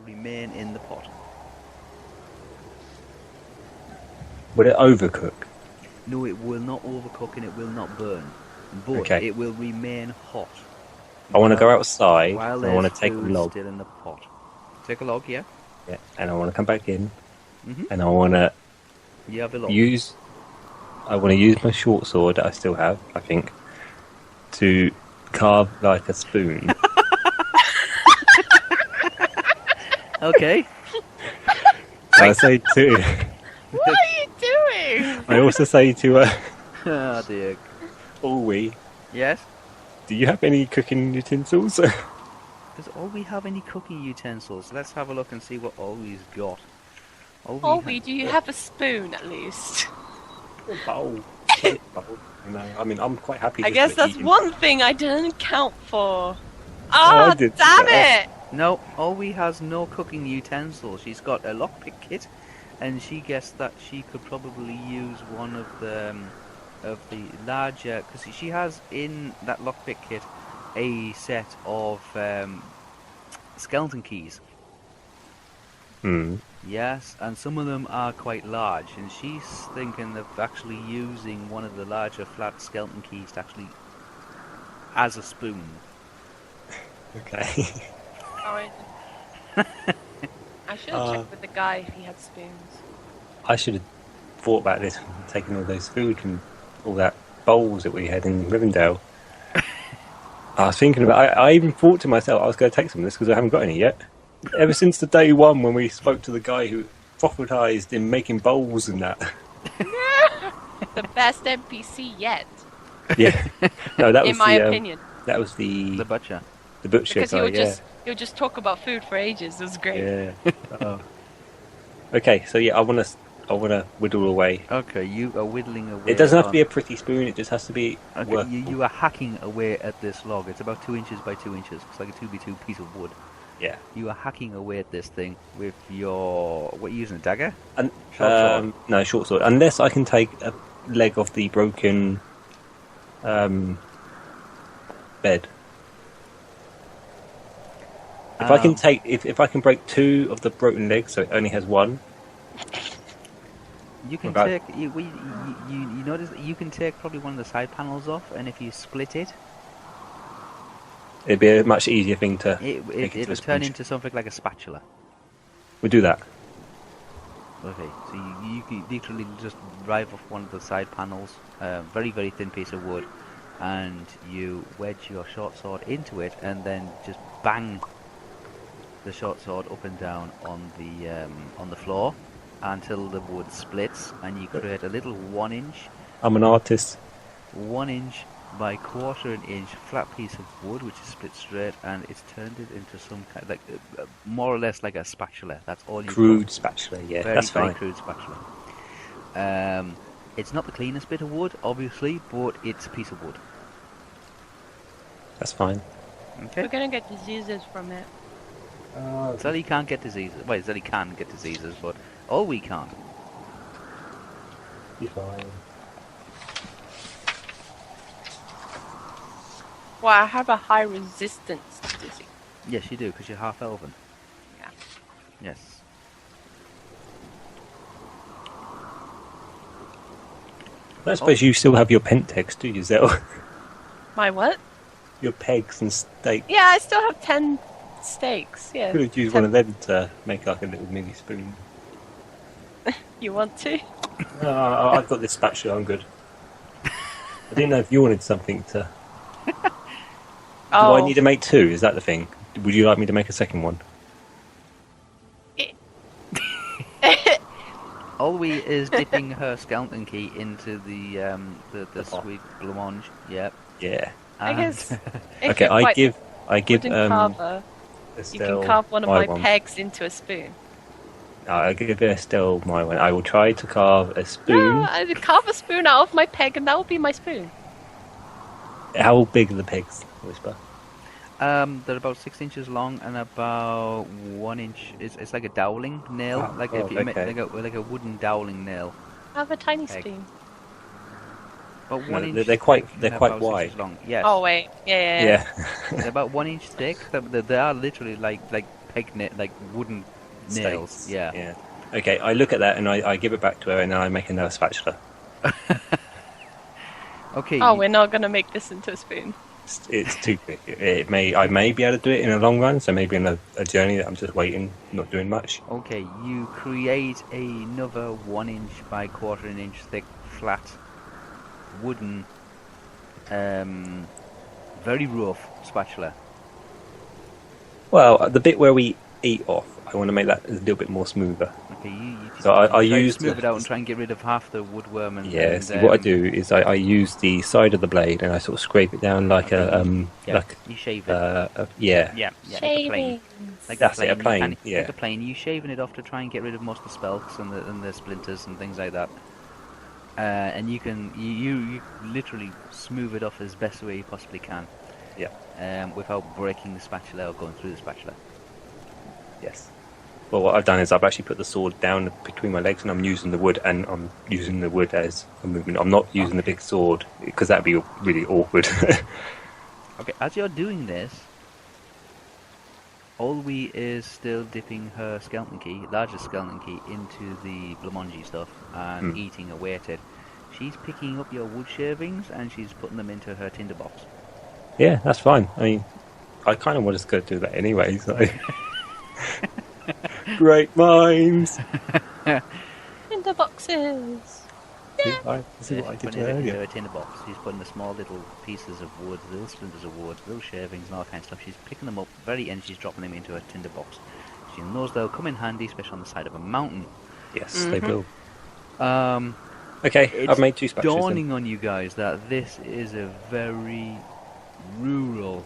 remain in the pot. Will it overcook? No, it will not overcook and it will not burn, but it will remain hot. I want to go outside. While I want to take a food log. still in the pot. Take a log, yeah. Yeah, and I want to come back in, and I want to use. I want to use my short sword that I still have, I think, to carve like a spoon. Okay. I say to. What are you doing? I also say to Oh dear. Olwe, Yes? do you have any cooking utensils? Does Olwe have any cooking utensils? Let's have a look and see what Olwe's got. Olwe, do you have a spoon at least? A bowl. No, I mean, I'm quite happy. I guess that's one thing I didn't count for. I did. Damn it! No, Olwe has no cooking utensils. She's got a lockpick kit, and she guessed that she could probably use one of the larger, because she has in that lockpick kit a set of skeleton keys. Yes, and some of them are quite large, and she's thinking of actually using one of the larger flat skeleton keys to actually as a spoon. Okay. I should have checked with the guy if he had spoons. I should have thought about this, taking all those food and all that bowls that we had in Rivendell. I was thinking about. I even thought to myself I was going to take some of this because I haven't got any yet. Ever since the day one when we spoke to the guy who prophetized in making bowls and that. The best NPC yet. Yeah. No, that was in my opinion. That was the butcher. The butcher because guy. he would just talk about food for ages. It was great. Yeah. Okay, so yeah, I want to whittle away. Okay, you are whittling away. It doesn't have to be a pretty spoon. It just has to be. Okay, you are hacking away at this log. It's about 2 inches by 2 inches. It's like a 2x2 piece of wood. Yeah. You are hacking away at this thing with your... What are you using, a dagger? And, short sword? No, short sword. Unless I can take a leg of the broken bed. If I can take... If I can break 2 of the broken legs, so it only has 1... You can take... You notice that you can take probably one of the side panels off, and if you split it... It'd be a much easier thing to... It'll turn into something like a spatula. We'll do that. Okay, so you can literally just drive off one of the side panels, very, very thin piece of wood, and you wedge your short sword into it, and then just bang the short sword up and down on the floor until the wood splits, and you create a little 1 inch. I'm an artist. 1 inch by 1/4 inch flat piece of wood, which is split straight, and it's turned it into some kind, like more or less like a spatula. That's all you. Crude spatula, yeah, very, that's very fine. Crude spatula. It's not the cleanest bit of wood, obviously, but it's a piece of wood. That's fine. Okay. We're gonna get diseases from it. Zellie can't get diseases. Well, Zellie can get diseases, but we can't. Be fine. Well, I have a high resistance to disease. Yes, you do, because you're half elven. Yeah. Yes. I suppose you still have your pentex, do you, Zell? My what? Your pegs and stakes. Yeah, I still have 10 stakes. Yeah. Could have used one of them to make like a little mini spoon. You want to? No, I've got this spatula, I'm good. I didn't know if you wanted something to... Do I need to make 2? Is that the thing? Would you like me to make a second one? Olwe is dipping her skeleton key into the sweet blancmange. Yep. Yeah. I guess. Okay, I give Estel, you can carve one of my pegs into a spoon. I give Estel my one. I will try to carve a spoon. No, I carve a spoon out of my peg, and that will be my spoon. How big are the pegs, Wispa? They're about 6 inches long and about 1 inch. It's like a doweling nail, like a wooden doweling nail. I have a tiny spoon. But 1 inch. They're quite wide. Long. Yes. Oh wait, yeah. They're about 1 inch thick. They are literally like like wooden nails. Stakes. Yeah. Yeah. Okay, I look at that and I give it back to her, and then I make another spatula. Okay. Oh, we're not going to make this into a spoon. It's too quick. I may be able to do it in a long run, so maybe in a journey that I'm just waiting, not doing much. Okay, you create another 1 inch by 1/4 inch thick flat wooden, very rough spatula. Well, the bit where we eat off, I want to make that a little bit more smoother. Okay, you So I try to use smooth it out and try and get rid of half the woodworm. And what I do is I use the side of the blade and I sort of scrape it down like you shave it. Yeah. Shaving. Like a plane. Like a plane. You shaving it off to try and get rid of most of the spelks and the splinters and things like that. And you literally smooth it off as best way you possibly can. Yeah. Without breaking the spatula or going through the spatula. Yes. Well, what I've done is I've actually put the sword down between my legs, and I'm using the wood, and I'm using the wood as a movement. I'm not using the big sword because that'd be really awkward. Okay, as you're doing this, Olwe is still dipping her skeleton key, largest skeleton key, into the blamongi stuff and eating away at it. She's picking up your wood shavings and she's putting them into her tinderbox. Yeah, that's fine. I mean, I kind of want us to go do that anyway. So. Great minds. Tinder boxes. This is what I did Putting it into earlier. her tinderbox. She's putting the small little pieces of wood, little splinters of wood, little shavings and all kind of stuff. She's picking them up very end. She's dropping them into her tinderbox. She knows they'll come in handy, especially on the side of a mountain. Yes, they will. Okay, I've made 2 spatulas. It's dawning on you guys that this is a very rural,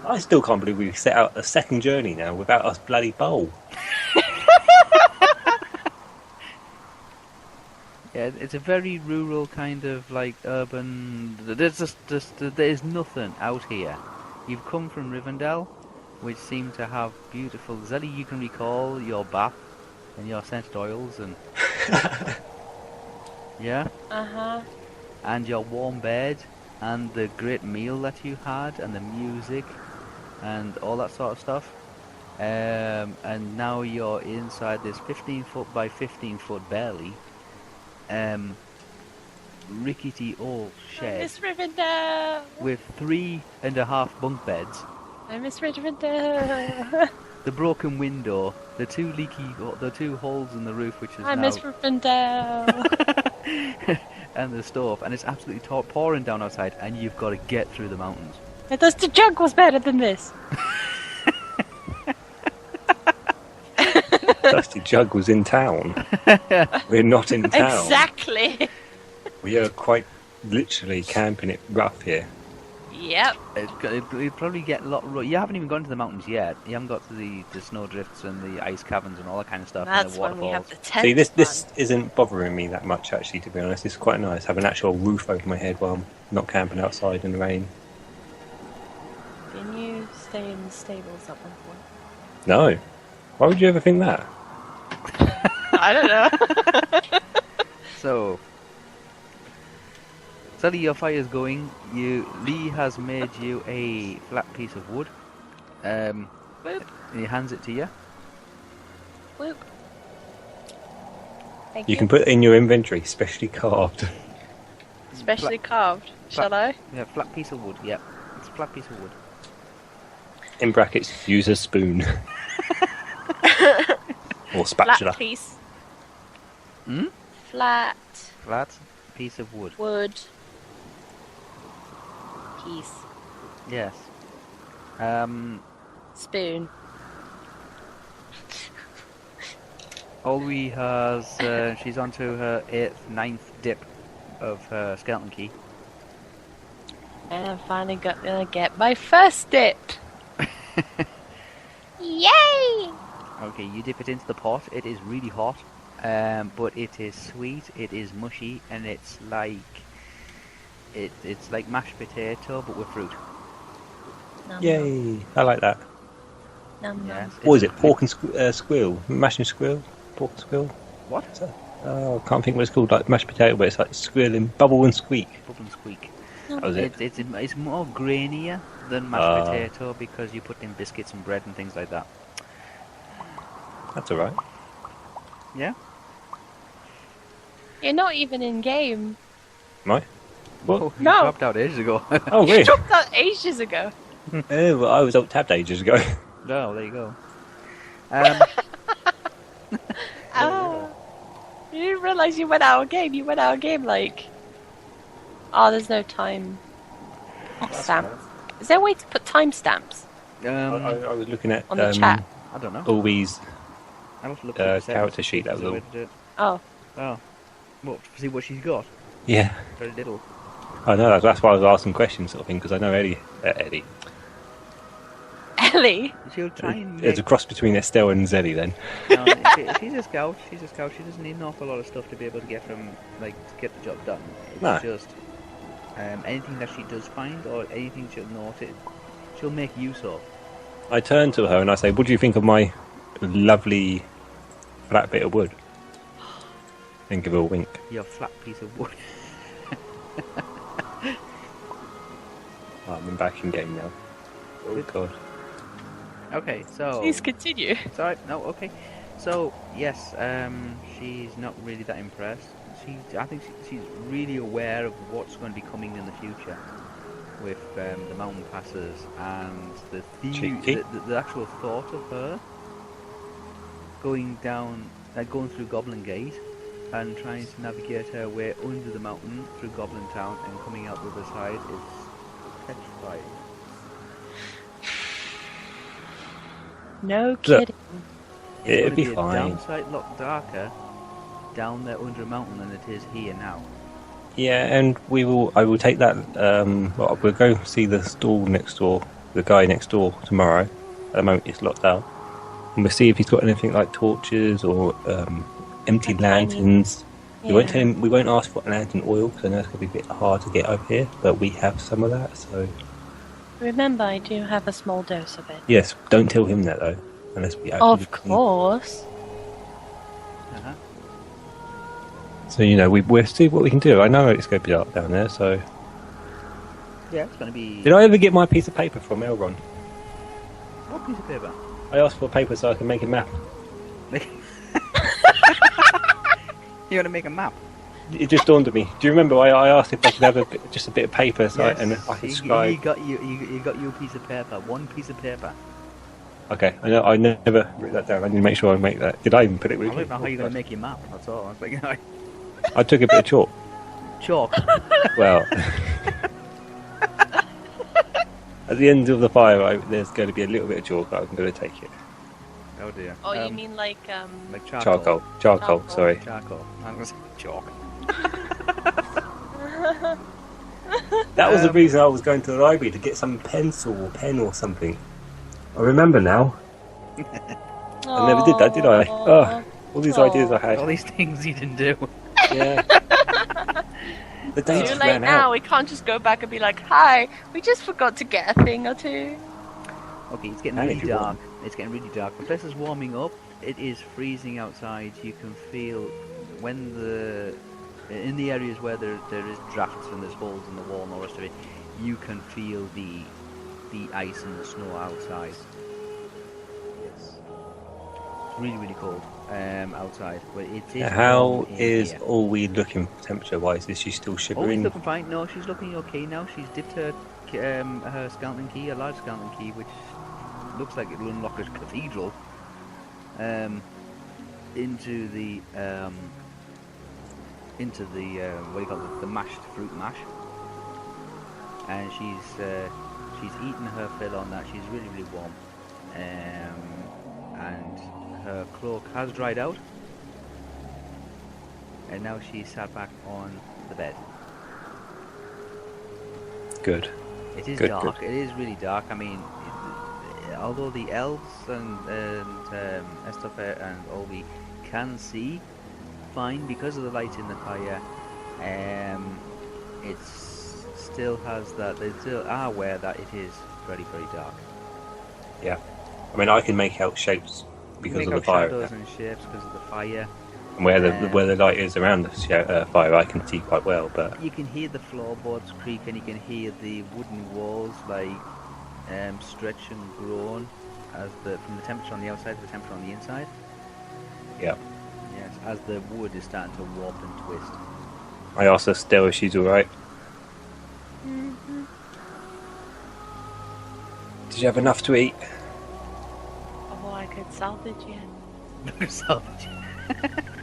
I still can't believe we set out a second journey now without us bloody bowl. Yeah, it's a very rural kind of urban. There's nothing out here. You've come from Rivendell, which seem to have beautiful. Zellie, you can recall your bath and your scented oils and yeah. And your warm bed and the great meal that you had and the music and all that sort of stuff. And now you're inside this 15-foot by 15-foot barely rickety old shed. I miss Rivendell. With 3.5 bunk beds. I miss Rivendell. The broken window, the 2 holes in the roof, which is I miss Rivendell. and the stove, and it's absolutely pouring down outside, and you've got to get through the mountains. I thought the jug was better than this. Dusty Jug was in town. We're not in town. Exactly. We are quite literally camping it rough here. Yep. It'll probably get a lot. You haven't even gone to the mountains yet. You haven't got to the snow drifts and the ice caverns and all that kind of stuff. That's and the when we have waterfalls. the tent. See, this isn't bothering me that much, actually, to be honest. It's quite nice. Have an actual roof over my head while I'm not camping outside in the rain. Didn't you stay in the stables at one point? No. Why would you ever think that? I don't know. So, Sally, your fire's going. Lee has made you a flat piece of wood. Whoop. And he hands it to you. Whoop. Thank You can put it in your inventory, specially carved. Specially carved. Shall I? Yeah, flat piece of wood. Yeah, it's a flat piece of wood. In brackets, use a spoon. Or spatula. Flat piece. Hmm? Flat. Flat piece of wood. Wood. Piece. Yes. Spoon. Olwe has. She's onto her 8th, 9th dip of her skeleton key. And I'm finally gonna get my first dip. Yay! Okay, you dip it into the pot. It is really hot, but it is sweet. It is mushy, and it's like it's like mashed potato, but with fruit. Nom, Yay! I like that. nom, Yes. nom. What is it? Pork and squill? Mashed and squill? Pork and squill? What? Oh, I can't think what it's called. Like mashed potato, but it's like squill and bubble and squeak. Bubble and squeak. That was it. It's more grainier than mashed potato because you put in biscuits and bread and things like that. That's alright. Yeah? You're not even in game. Am I? What? Oh, you No. dropped out ages ago. Oh, really? You dropped out ages ago. Well, I was alt-tabbed ages ago. No, there you go. You didn't realise you went out of game. You went out of game like... Oh, there's no time stamp. Is there a way to put timestamps I was looking at on the chat? I don't know. Olwe's I must look at the character sheet. That was all. Oh. Oh. What, see what she's got? Yeah. Very little. I know, that's why I was asking questions sort of thing, because I know Ellie. Ellie? She'll try and It's a cross between Estel and Zellie then. No, she's a scout. She's a scout. She doesn't need an awful lot of stuff to be able to get from, like, to get the job done. It's No. just anything that she does find or anything she'll note it, she'll make use of. I turn to her and I say, what do you think of my lovely flat bit of wood? And give her a wink. Your flat piece of wood. Oh, I'm back in game now. Oh god. Okay, so... Please continue. Sorry, no, okay. So, yes, she's not really that impressed. I think she's really aware of what's going to be coming in the future with the mountain passes and the actual thought of her going down, going through Goblin Gate and trying to navigate her way under the mountain through Goblin Town and coming out the other side is petrifying. No kidding. It'd be It's fine. downside lot darker down there under a mountain than it is here now. Yeah, and I will take that. We'll go see the stall next door, the guy next door tomorrow. At the moment, it's locked out, and we'll see if he's got anything like torches or empty lanterns. Yeah. We won't ask for lantern oil because I know it's going to be a bit hard to get up here, but we have some of that. So Remember, I do have a small dose of it. yes, don't tell him that though, unless we. Of course. Uh-huh. So we'll see what we can do. I know it's going to be dark down there, so. Yeah, it's going to be... Did I ever get my piece of paper from Elrond? What piece of paper? I asked for paper so I can make a map. You want to make a map? It just dawned on me. Do you remember I asked if I could have just a bit of paper so Yes. I could scribe? You got your piece of paper. One piece of paper. Okay, I never wrote that down. I need to make sure I make that. Did I even put it I with don't know how you're going to make your map. That's all. I was like, I took a bit of chalk. chalk. Well, at the end of the fire, there's going to be a little bit of chalk. I'm going to take it. Oh dear. Oh, you mean like charcoal? Charcoal. Sorry. Charcoal. I'm going to say chalk. That was the reason I was going to the library to get some pencil or pen or something. I remember now. I never did that, did I? Oh, all these ideas I had. All these things you didn't do. Yeah. The day Too just late ran now. out. We can't just go back and be like, "Hi, we just forgot to get a thing or two." Okay, it's getting And really if you dark. It's getting really dark. The place is warming up. It is freezing outside. You can feel when in the areas where there is drafts and there's holes in the wall and all the rest of it, you can feel the ice and the snow outside. Yes. It's really, really cold outside. But it is How warm in is here. Olwe looking temperature-wise? Is she still Oh, she's shivering? looking fine. No, she's looking okay now. She's dipped her skeleton key, a large skeleton key, which looks like it'll unlock a cathedral, into the what do you call it? The mashed fruit mash. And she's eaten her fill on that. She's really, really warm, and her cloak has dried out. And now she's sat back on the bed. Good. It is Good, dark. good. It is really dark. I mean, although the elves and Estel and Olwe can see fine because of the light in the fire, it still has that. They still are aware that it is very, very dark. Yeah. I mean, I can make out shapes because Make of the out fire. shadows and shapes because of the fire. And where the light is around the fire, I can see quite well. But you can hear the floorboards creak, and you can hear the wooden walls like stretch and groan from the temperature on the outside to the temperature on the inside. yeah, Yes, as the wood is starting to warp and twist. I asked her still if she's all right. Mm-hmm. Did you have enough to eat? Oh, I could salvage it. Salvage.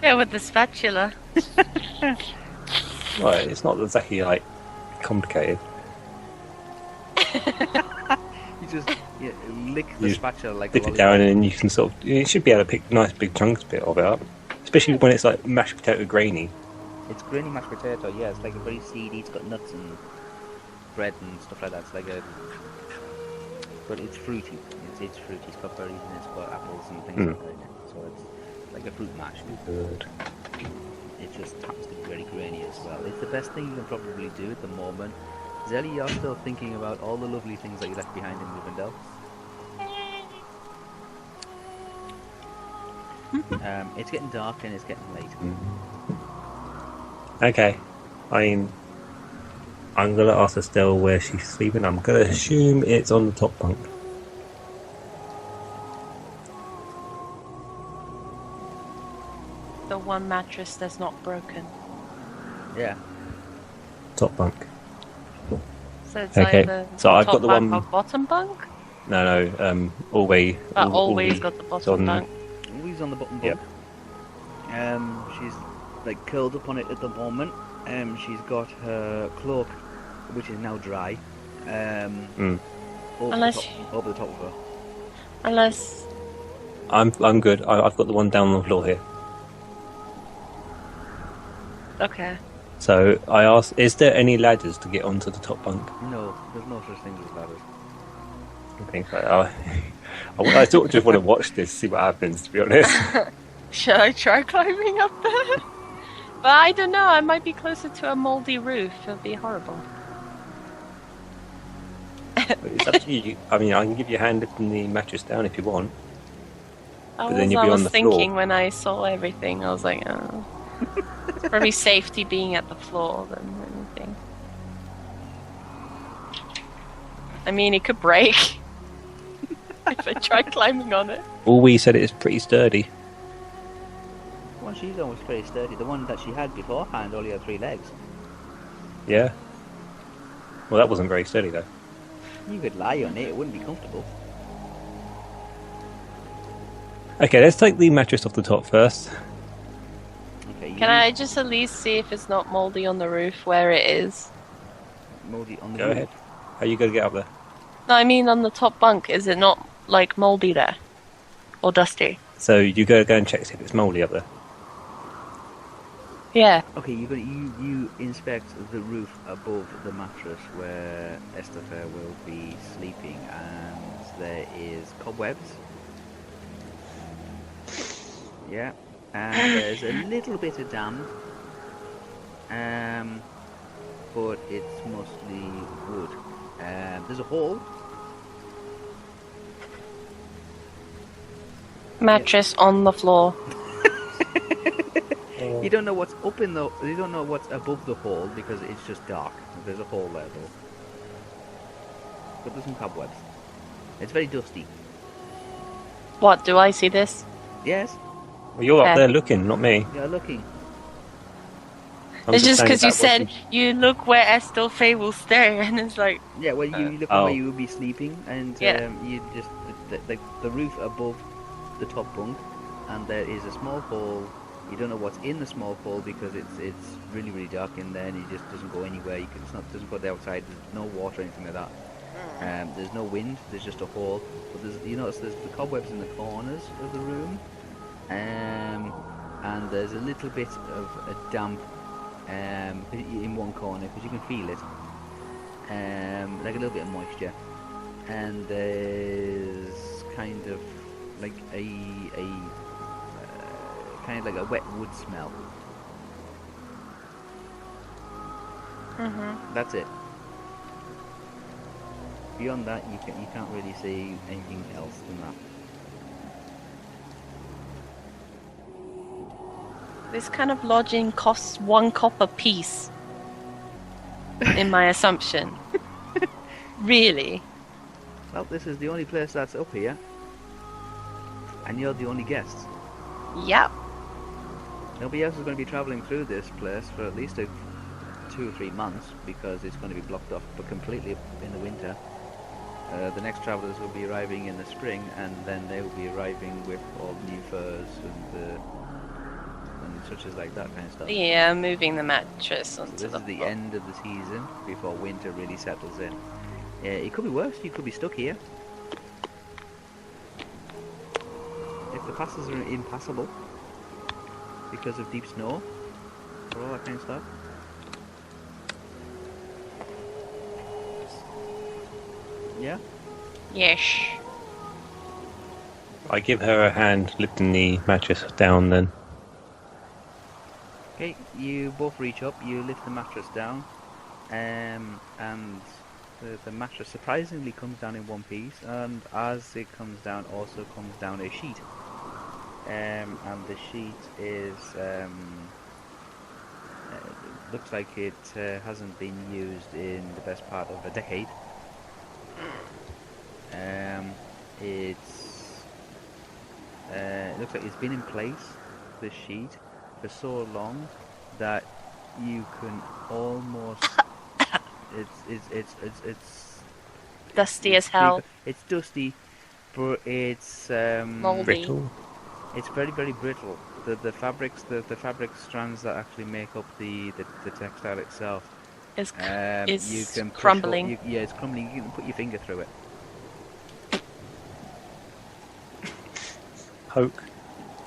Yeah, with the spatula. Right, it's not exactly like complicated. You just lick the spatula like Stick a it down, and then you can sort of. You should be able to pick nice big chunks bit of it up, especially when it's like mashed potato grainy. It's grainy mashed potato, yeah. It's like a very seedy. It's got nuts and bread and stuff like that. It's like but it's fruity. It's fruity. It's got berries and it's got apples and things like that in it. So it's like a fruit mash. Good. It just happens to be very grainy as well. It's the best thing you can probably do at the moment. Zellie, you're still thinking about all the lovely things that you left behind in Rivendell. It's getting dark and it's getting late. Okay, I'm gonna ask Estelle where she's sleeping. I'm gonna assume it's on the top bunk. The one mattress that's not broken. Yeah. Top bunk. So it's Okay, either so I've top got the bunk one- or bottom bunk? No, Olwe. But always Olwe got the is bottom on- bunk. Louise on the bottom Yep. bunk. She's like curled up on it at the moment. She's got her cloak, which is now dry. Over the top of her. Unless... I'm good. I've got the one down on the floor here. Okay. So I asked, is there any ladders to get onto the top bunk? No, there's no such thing as ladders. I think I sort of just want to watch this, see what happens. To be honest, Should I try climbing up there? But I don't know, I might be closer to a mouldy roof. It'll be horrible. it's up to you. I mean, I can give you a hand lifting the mattress down if you want. That But then was you'll I be on was the thinking floor. when I saw everything. I was like, oh. It's probably safety being at the floor than anything. I mean, it could break if I try climbing on it. Olwe said it is pretty sturdy. Well, she's almost pretty sturdy. The one that she had beforehand only had 3 legs. Yeah. Well, that wasn't very sturdy though. You could lie on it, it wouldn't be comfortable. Okay, let's take the mattress off the top first. Okay, Can I just at least see if it's not mouldy on the roof where it is? Mouldy on the Go roof. ahead. How you going to get up there? No, I mean on the top bunk. Is it not like mouldy there? Or dusty? So you go and check see if it's mouldy up there. Yeah. Okay, you inspect the roof above the mattress where Estel will be sleeping, and there is cobwebs. Yeah, and there's a little bit of damp, but it's mostly wood. There's a hole. Mattress on the floor. You don't know what's up in the. You don't know what's above the hole because it's just dark. There's a hole there though. But there's some cobwebs. It's very dusty. What, do I see this? Yes, Well, you're up Okay. there looking, not me. you're looking. I'm It's just saying because you that said wasn't- you look where Estel Faye will stay, and it's like, Yeah, well, you look oh. where you will be sleeping, and Yeah. you just the roof above the top bunk, and there is a small hole. You don't know what's in the small hole because it's really really dark in there, and it just doesn't go anywhere. Doesn't go to the outside. There's no water or anything like that. There's no wind. There's just a hole. But you notice there's the cobwebs in the corners of the room, and there's a little bit of a damp in one corner because you can feel it. Like a little bit of moisture, and there's kind of like a kind of like a wet wood smell. That's it. Beyond that, you can't really see anything else than that. this kind of lodging costs 1 copper piece. In my assumption. Really? Well, this is the only place that's up here. And you're the only guests. Yep. Nobody else is going to be travelling through this place for at least 2 or 3 months, because it's going to be blocked off but completely in the winter. The next travellers will be arriving in the spring, and then they will be arriving with all new furs and such as like that kind of stuff. Yeah, moving the mattress So onto this the is the floor. end of the season before winter really settles in. It could be worse. You could be stuck here. If the passes are impassable because of deep snow or all that kind of stuff. Yeah. Yes. I give her a hand lifting the mattress down then. Okay, you both reach up, you lift the mattress down, and the mattress surprisingly comes down in one piece, and as it comes down, also comes down a sheet. And the sheet is, looks like it hasn't been used in the best part of a decade. It looks like it's been in place, the sheet, for so long that you can almost it's Dusty as hell. It's dusty, but it's Moldy. Brittle. it's very, very brittle. The fabrics, the fabric strands that actually make up the textile itself, Is you can push crumbling. yeah, it's crumbling. You can put your finger through it. Poke.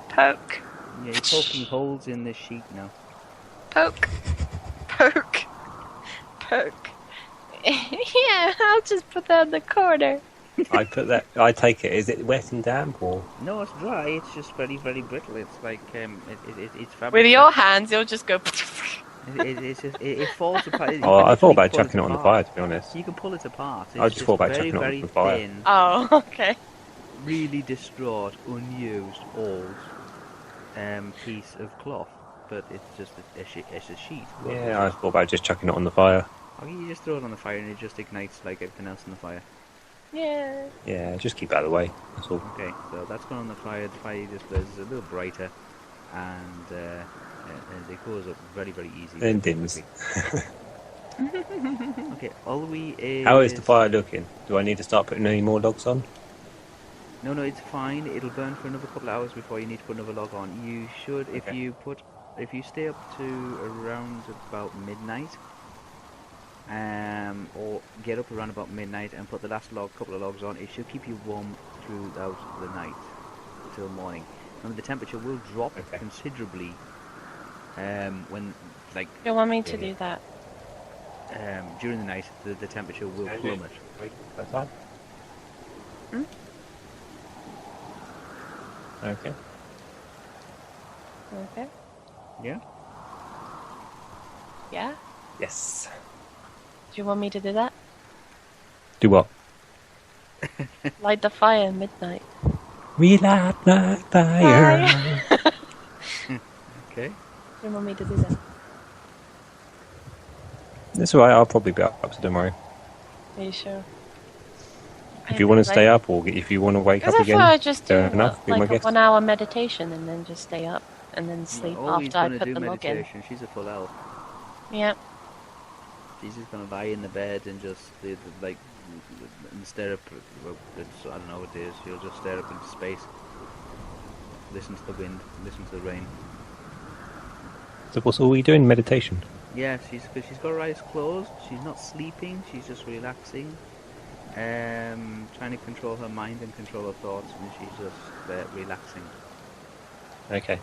Poke. Yeah, you're poking holes in this sheet now. Poke. Poke. Poke. Yeah, I'll just put that in the corner. I take it. Is it wet and damp or? No, it's dry. It's just very, very brittle. It's like it's fabric. With your hands, you'll just go. It falls apart. Oh, I thought about pull it chucking it on the fire, apart. to be honest. You can pull it apart. It's I just thought about very, chucking it on very the fire. thin, Oh, okay. really distraught, unused, old piece of cloth, but it's just it's a sheet. Yeah, I thought about just chucking it on the fire. Oh, you just throw it on the fire and it just ignites like everything else in the fire. Yeah. Yeah, just keep it out of the way. That's all. Okay, so that's gone on the fire. The fire just blazes a little brighter, and it goes up very, very easy. Then dims. Okay, Olwe is... How is the fire looking? Do I need to start putting any more logs on? No, it's fine. It'll burn for another couple of hours before you need to put another log on. You should, Okay. if you stay up to around about midnight, or get up around about midnight and put the last couple of logs on, it should keep you warm throughout the night till morning. And the temperature will drop Okay. considerably when, like, You want me to do that? during the night, the temperature will plummet. That's fine. Hmm? Okay. Okay. Yeah? Yeah? Yes. Do you want me to do that? Do what? Light the fire at midnight. We light the fire. Okay. Do you want me to do that? That's alright, I'll probably be up, so don't worry. Are you sure? If you want to stay up, or if you want to wake up Because I again, thought I'd just do fair enough, be my like a guest. 1 hour meditation and then just stay up and then sleep Always after I gonna put do the log in. meditation. She's a full elf. Yeah. She's just gonna lie in the bed and just like and stare up. Well, I don't know what it is. She'll just stare up into space, listen to the wind, listen to the rain. So what's all we doing? Meditation. Yeah, she's got her eyes closed. She's not sleeping. She's just relaxing, trying to control her mind and control her thoughts, and she's just relaxing. Okay.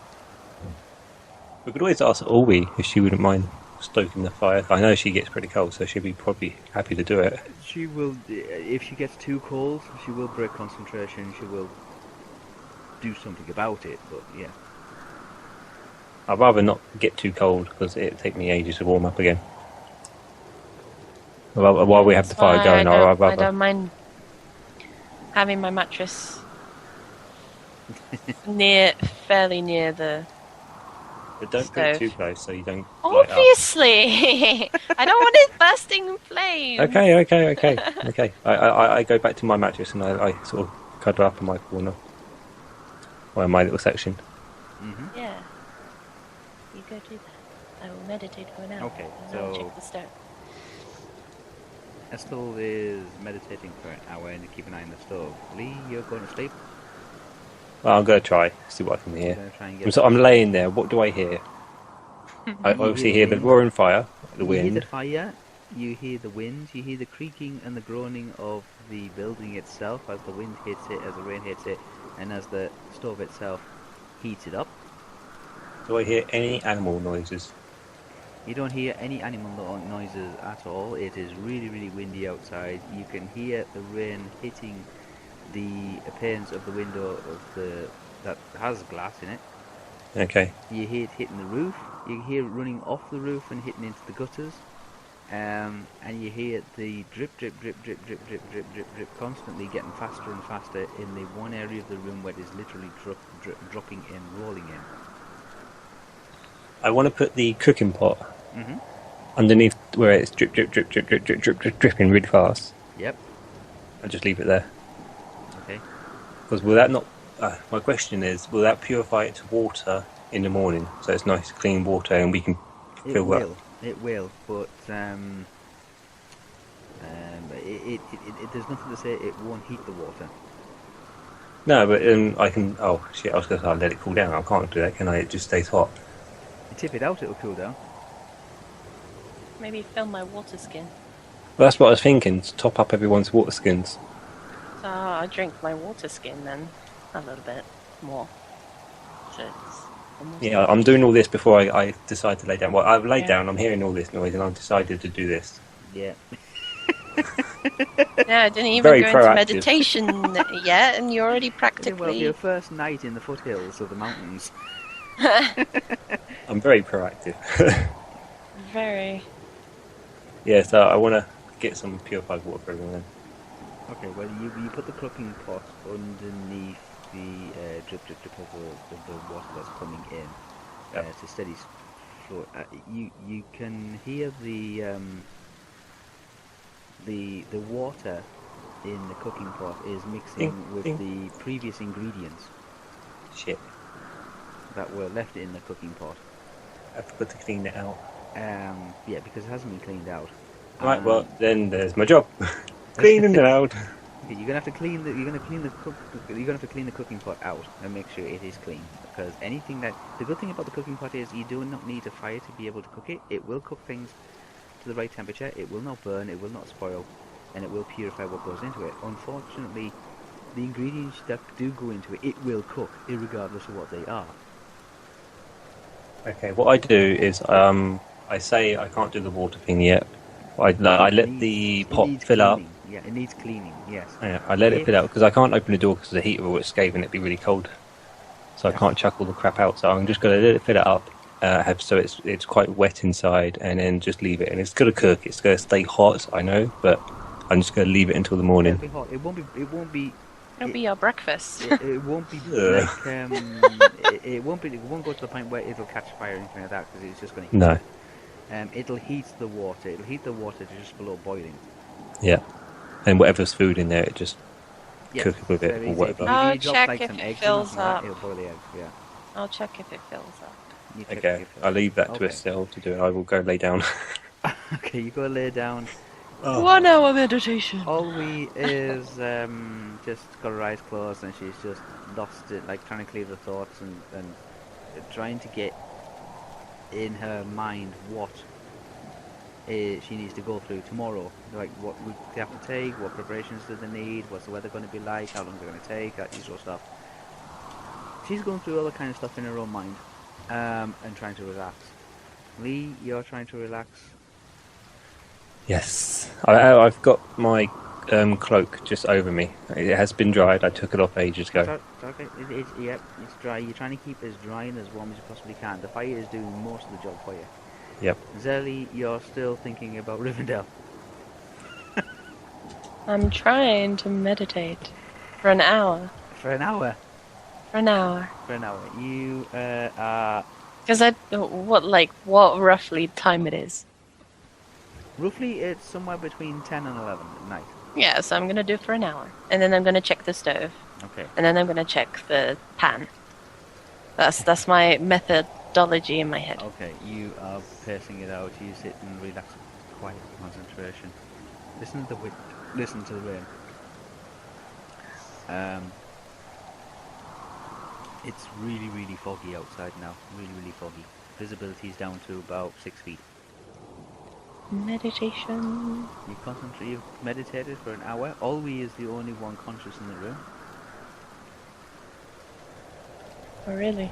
We could always ask Olwe if she wouldn't mind stoking the fire. I know she gets pretty cold, so she'd be probably happy to do it. She will, if she gets too cold, she will break concentration. She will do something about it. But yeah. I'd rather not get too cold because it'd take me ages to warm up again. While we have the fire going, I'd I rather. don't mind having my mattress fairly near the But don't put it too close so you don't light up. Obviously! I don't want it bursting in flames! Okay. I go back to my mattress and I sort of cuddle up in my corner. Or in my little section. Yeah. You go do that. I will meditate for an hour. Okay, and I'll so- check the stone. Estel is meditating for an hour and keep an eye on the stove. Lee, you're going to sleep. Well, I'm going to try, see what I can You're hear. going to try and get. So I'm laying there, what do I hear? I obviously hear the roaring fire, the You hear the wind. fire. You hear the wind. You hear the creaking and the groaning of the building itself as the wind hits it, as the rain hits it, and as the stove itself heats it up. Do I hear any animal noises? You don't hear any animal noises at all. It is really, really windy outside. You can hear the rain hitting the panes of the window that has glass in it. Okay. You hear it hitting the roof. You hear it running off the roof and hitting into the gutters. And you hear the drip, drip, constantly getting faster and faster in the one area of the room where it is literally dropping in, rolling in. I want to put the cooking pot underneath where it's dripping really fast. Yep. And just leave it there. Okay. Because will that not... my question is, will that purify it to water in the morning? So it's nice clean water and we can fill that? It will, but there's nothing to say it won't heat the water. No, but I can... Oh, shit, I was going to say I'll let it cool down. I can't do that, can I? It just stays hot. You tip it out, it'll cool down. Maybe fill my water skin. Well, that's what I was thinking, to top up everyone's water skins. So I drink my water skin then a little bit more. So it's almost Yeah, I'm doing all this before I decide to lay down. Well, I've laid down, I'm hearing all this noise, and I've decided to do this. Yeah. Yeah, I didn't even Very go into proactive. meditation yet, and you're already Well, practically... your first night in the foothills of the mountains. I'm very proactive. Very. Yeah, so I want to get some purified water for everyone then. Okay, well, you put the cooking pot underneath the drip of the water that's coming in to steady flow. You can hear the water in the cooking pot is mixing with the previous ingredients Shit. that were left in the cooking pot. I forgot to clean it out. Yeah, because it hasn't been cleaned out. Right, well, then there's my job. Cleaning it out. Okay, you're gonna have to clean the cooking pot out and make sure it is clean, because anything that the good thing about the cooking pot is you do not need a fire to be able to cook it. It will cook things to the right temperature. It will not burn. It will not spoil, and it will purify what goes into it. Unfortunately, the ingredients that do go into it, it will cook, irregardless of what they are. Okay, what I do is I say I can't do the water thing yet. I let the pot fill up. Yeah, it needs cleaning. Yes. Yeah, I let it fill out because I can't open the door because the heater will escape and it'd be really cold. So I can't chuck all the crap out. So I'm just going to let it fill it up, so it's quite wet inside, and then just leave it. And it's going to cook. It's going to stay hot, I know, but I'm just going to leave it until the morning. It'll be hot. It won't be. It'll be your breakfast. It won't be like it won't go to the point where it'll catch fire or anything like that, because it's just going to heat. No. It'll heat the water. It'll heat the water to just below boiling. Yeah. And whatever's food in there, it just cook with it So or whatever. if I'll you drop, check like, if some it eggs fills in that, up. it'll boil the eggs. Yeah. I'll check if it fills up. You check Okay, if it fills I'll leave that up. to Estel to do it. I will go lay down. Okay, you go lay down. 1 hour meditation. Olwe is just got her eyes closed and she's just lost it, like trying to clear the thoughts and trying to get in her mind what she needs to go through tomorrow. Like what we have to take, what preparations do they need, what's the weather going to be like, how long is it going to take, that usual stuff. She's going through all the kind of stuff in her own mind and trying to relax. Lee, you're trying to relax. Yes. I've got my cloak just over me. It has been dried. I took it off ages ago. It's okay. Yep, it's dry. You're trying to keep it as dry and as warm as you possibly can. The fire is doing most of the job for you. Yep. Zellie, you're still thinking about Rivendell. I'm trying to meditate for an hour. For an hour. For an hour. For an hour. You are Because what roughly time it is? Roughly, it's somewhere between 10 and 11 at night. Yeah, so I'm gonna do it for an hour, and then I'm gonna check the stove, Okay. and then I'm gonna check the pan. That's my methodology in my head. Okay, you are pacing it out. You sit and relax, quiet concentration. Listen to the wind. Listen to the rain. It's really, really foggy outside now. Really, really foggy. Visibility is down to about 6 feet. Meditation. You've meditated for an hour. Olwe is the only one conscious in the room. Oh, really?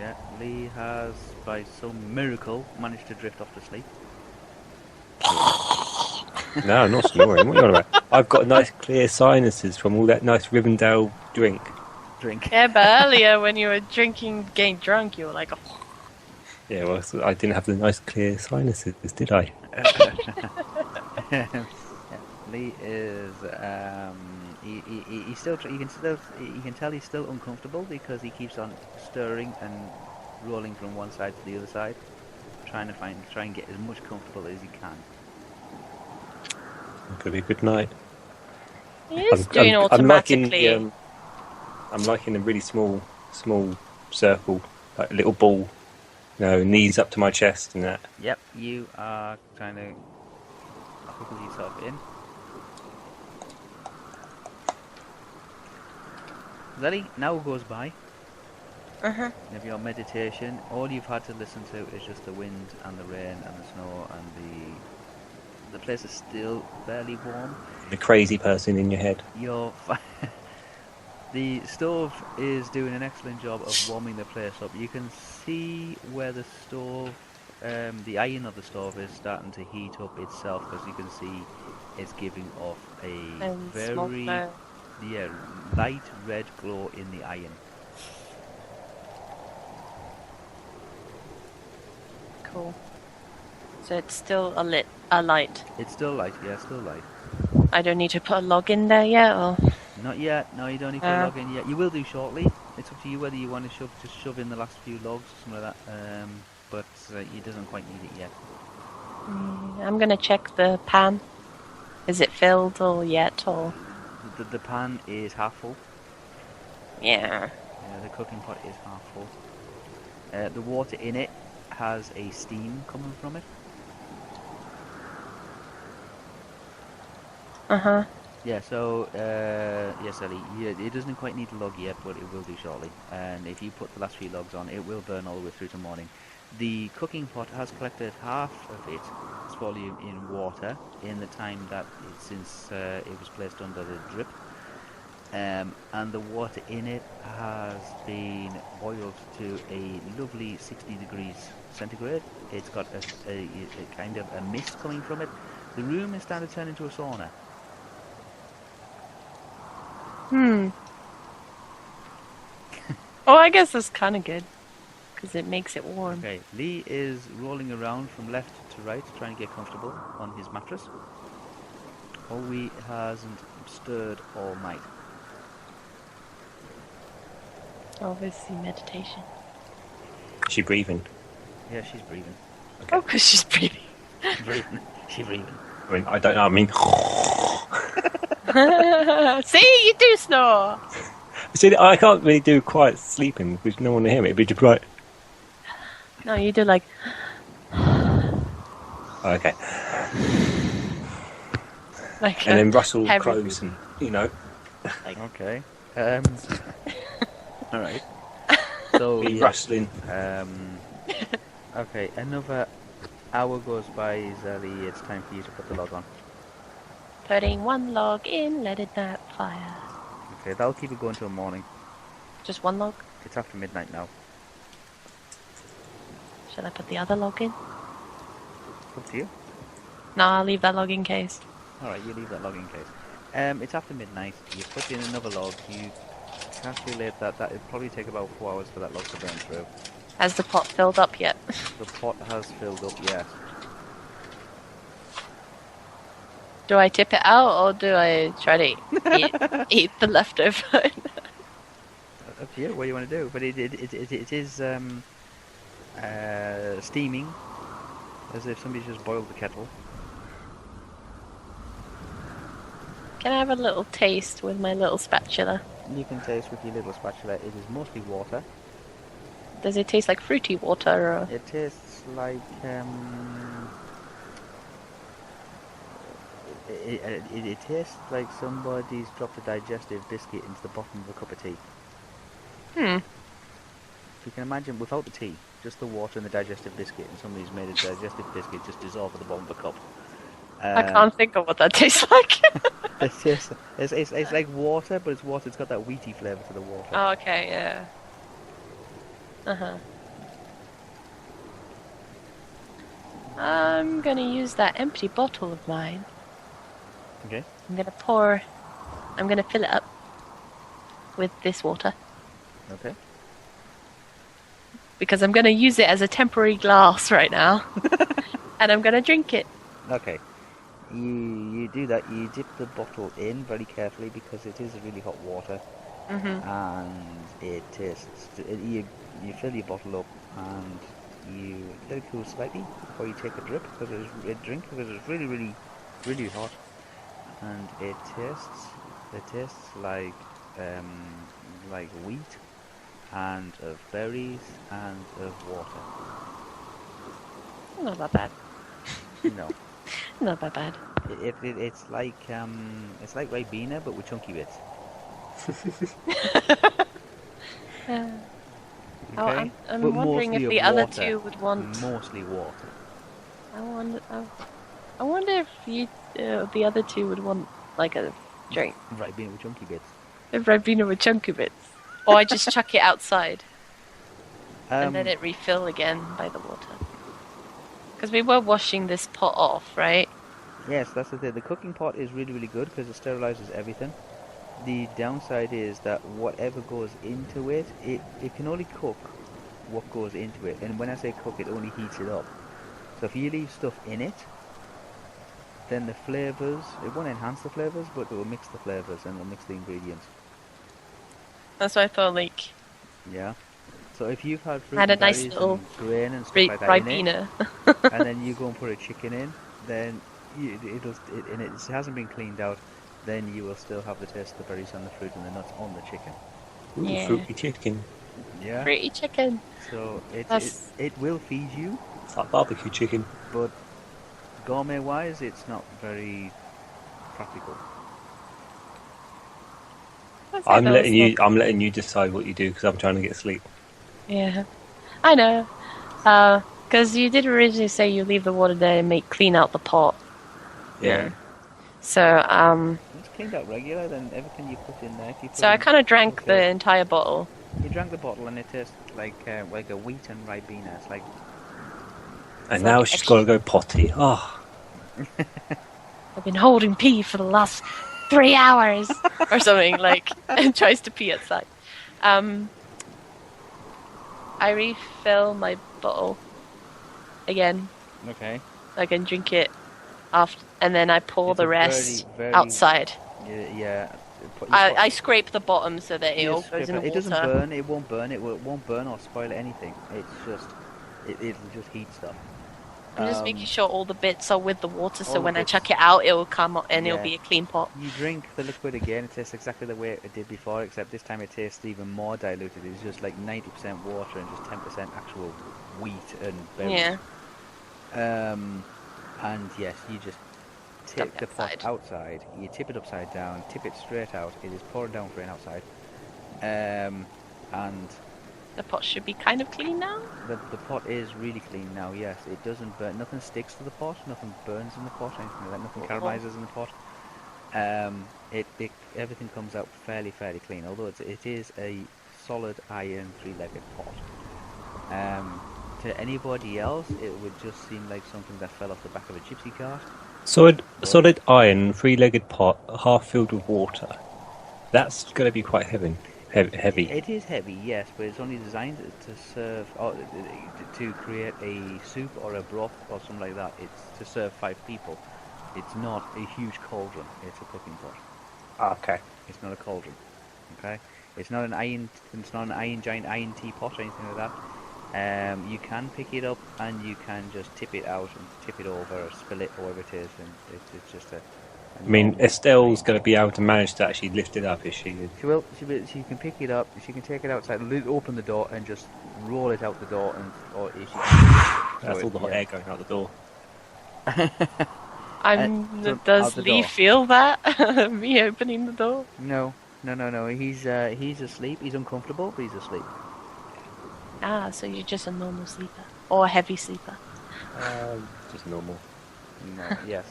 Yeah, Lee has, by some miracle, managed to drift off to sleep. No, I'm not snoring. What are you on about? I've got nice clear sinuses from all that nice Rivendell drink. Yeah, but earlier when you were getting drunk, you were like, oh. Yeah, well, so I didn't have the nice clear sinuses, did I? Yeah, Lee is he's still you can tell he's still uncomfortable because he keeps on stirring and rolling from one side to the other side, trying and get as much comfortable as he can. Could be a good night. He is doing automatically. I'm like in a really small circle, like a little ball, knees up to my chest and that. Yep, you are trying to buckle yourself in. Zellie, now goes by. Of your meditation, all you've had to listen to is just the wind and the rain and the snow, and the place is still fairly warm. The crazy person in your head. The stove is doing an excellent job of warming the place up. You can see where the stove, the iron of the stove is starting to heat up itself, because you can see it's giving off a very light red glow in the iron. Cool. So it's still a light. It's still light, yeah, still light. I don't need to put a log in there yet, or? Not yet. No, you don't need to log in yet. You will do shortly. It's up to you whether you want to shove in the last few logs or something like that. But it doesn't quite need it yet. I'm gonna check the pan. Is it filled or yet, or? The pan is half full. Yeah. The cooking pot is half full. The water in it has a steam coming from it. Yeah, so, yes, Ellie, it doesn't quite need a log yet, but it will do shortly. And if you put the last few logs on, it will burn all the way through to morning. The cooking pot has collected half of its volume in water in the time that since it was placed under the drip. And the water in it has been boiled to a lovely 60 degrees centigrade. It's got a kind of a mist coming from it. The room is starting to turn into a sauna. Oh, I guess that's kind of good, because it makes it warm. Okay, Lee is rolling around from left to right, trying to get comfortable on his mattress. Olwe hasn't stirred all night. Obviously meditation. Is she breathing? Yeah, she's breathing. Okay. Oh, because she's breathing. She's breathing. I mean, I don't know. I mean, see, you do snore. see, I can't really do quiet sleeping because no one will hear me. It'd be just right. No, you do like. Okay. Like and then rustle heavy clothes and Like, okay. All right. So be rustling. Okay, another hour goes by, Zellie. It's time for you to put the log on. Putting one log in, let it not fire. Okay, that'll keep it going till morning. Just one log? It's after midnight now. Should I put the other log in? Up to you. No, I'll leave that log in case. Alright, you leave that log in case. It's after midnight. You put in another log. You calculate that it'll probably take about 4 hours for that log to burn through. Has the pot filled up yet? The pot has filled up, yes. Do I tip it out, or do I try to eat the leftover? Up to you, what do you want to do? But it is steaming, as if somebody just boiled the kettle. Can I have a little taste with my little spatula? You can taste with your little spatula. It is mostly water. Does it taste like fruity water? Or... It tastes like it tastes like somebody's dropped a digestive biscuit into the bottom of a cup of tea. So you can imagine, without the tea, just the water and the digestive biscuit, and somebody's made a digestive biscuit just dissolve at the bottom of a cup. I can't think of what that tastes like. It's like water, but it's water. It's got that wheaty flavour to the water. Oh, okay, yeah. I'm gonna use that empty bottle of mine. Okay. I'm gonna fill it up with this water. Okay. Because I'm gonna use it as a temporary glass right now. And I'm gonna drink it. Okay. You do that. You dip the bottle in very carefully because it is really hot water, and it tastes. You fill your bottle up and you let it cool slightly before you take a drink because it's really, really, really hot, and it tastes like wheat and of berries and of water. Not that bad. No. Not that bad. It's like Ribena but with chunky bits. Okay? I'm But wondering if mostly the of other water. two would want. Mostly water. I wonder if the other two would want like a drink. Ribena with chunky bits. If Ribena with chunky bits, or I just chuck it outside and then it refill again by the water. Because we were washing this pot off, right? Yes, that's the thing. The cooking pot is really, really good because it sterilizes everything. The downside is that whatever goes into it, it can only cook what goes into it. And when I say cook, it only heats it up. So if you leave stuff in it, then the flavors, it won't enhance the flavors, but it will mix the flavors and it will mix the ingredients. That's why I thought, like... Yeah. So if you've had fruit had a and nice berries little and grain and stuff like that in Ribena. it, and then you go and put a chicken in, then it hasn't been cleaned out, then you will still have the taste of the berries and the fruit and the nuts on the chicken. Ooh, Yeah. fruity chicken. Yeah. Fruity chicken. So That's- it will feed you, It's like barbecue chicken. but gourmet-wise, it's not very practical. I'm letting you decide what you do because I'm trying to get sleep. Yeah, I know. Because you did originally say you leave the water there and clean out the pot. Yeah. So It's cleaned out regular, then everything you put in there. If you put so I in- kind of drank the okay. entire bottle. You drank the bottle and it tastes like a wheat and Ribena. It's like And It's now like she's extra- got to go potty. Oh. I've been holding pee for the last 3 hours or something, like, and tries to pee outside. I refill my bottle again. okay. I can drink it after, and then I pour It's the a rest very outside. Yeah. I scrape the bottom so that it you all scrape goes in the it. It doesn't water. burn. It won't burn. It won't burn or spoil anything. It's just it'll just heat stuff. I'm just making sure all the bits are with the water, so all the when I bits. chuck it out, it will come up and it'll Yeah. be a clean pot. You drink the liquid again. It tastes exactly the way it did before, except this time it tastes even more diluted. It's just like 90% water and just 10% actual wheat and berries. Yeah. And yes, you just Dump tip the it pot outside. You tip it upside down. Tip it straight out. It is pouring down for an outside. And The pot should be kind of clean now. the pot is really clean now. Yes, it doesn't burn. Nothing sticks to the pot. Nothing burns in the pot. Anything like that. Nothing caramelizes in the pot. Everything comes out fairly clean. Although it is a solid iron 3-legged pot. To anybody else, it would just seem like something that fell off the back of a gypsy cart. Solid iron, 3-legged pot, half filled with water. That's going to be quite heavy. Heavy. It is heavy, yes, but it's only designed to serve, or to create a soup or a broth or something like that. It's to serve 5 people. It's not a huge cauldron. It's a cooking pot. Okay. It's not a cauldron. Okay. It's not an iron. It's not an giant iron teapot or anything like that. You can pick it up and you can just tip it out and tip it over or spill it or whatever it is, and it's just a I mean, normal Estel's thing. going to be able to manage to actually lift it up, is she? She can pick it up. She can take it outside, open the door, and just roll it out the door, or if she can That's all the hot air going out the door. Does the Lee door. feel that? Me opening the door? No. He's asleep. He's uncomfortable, but he's asleep. Ah, so you're just a normal sleeper. Or a heavy sleeper. Just normal. No, yes.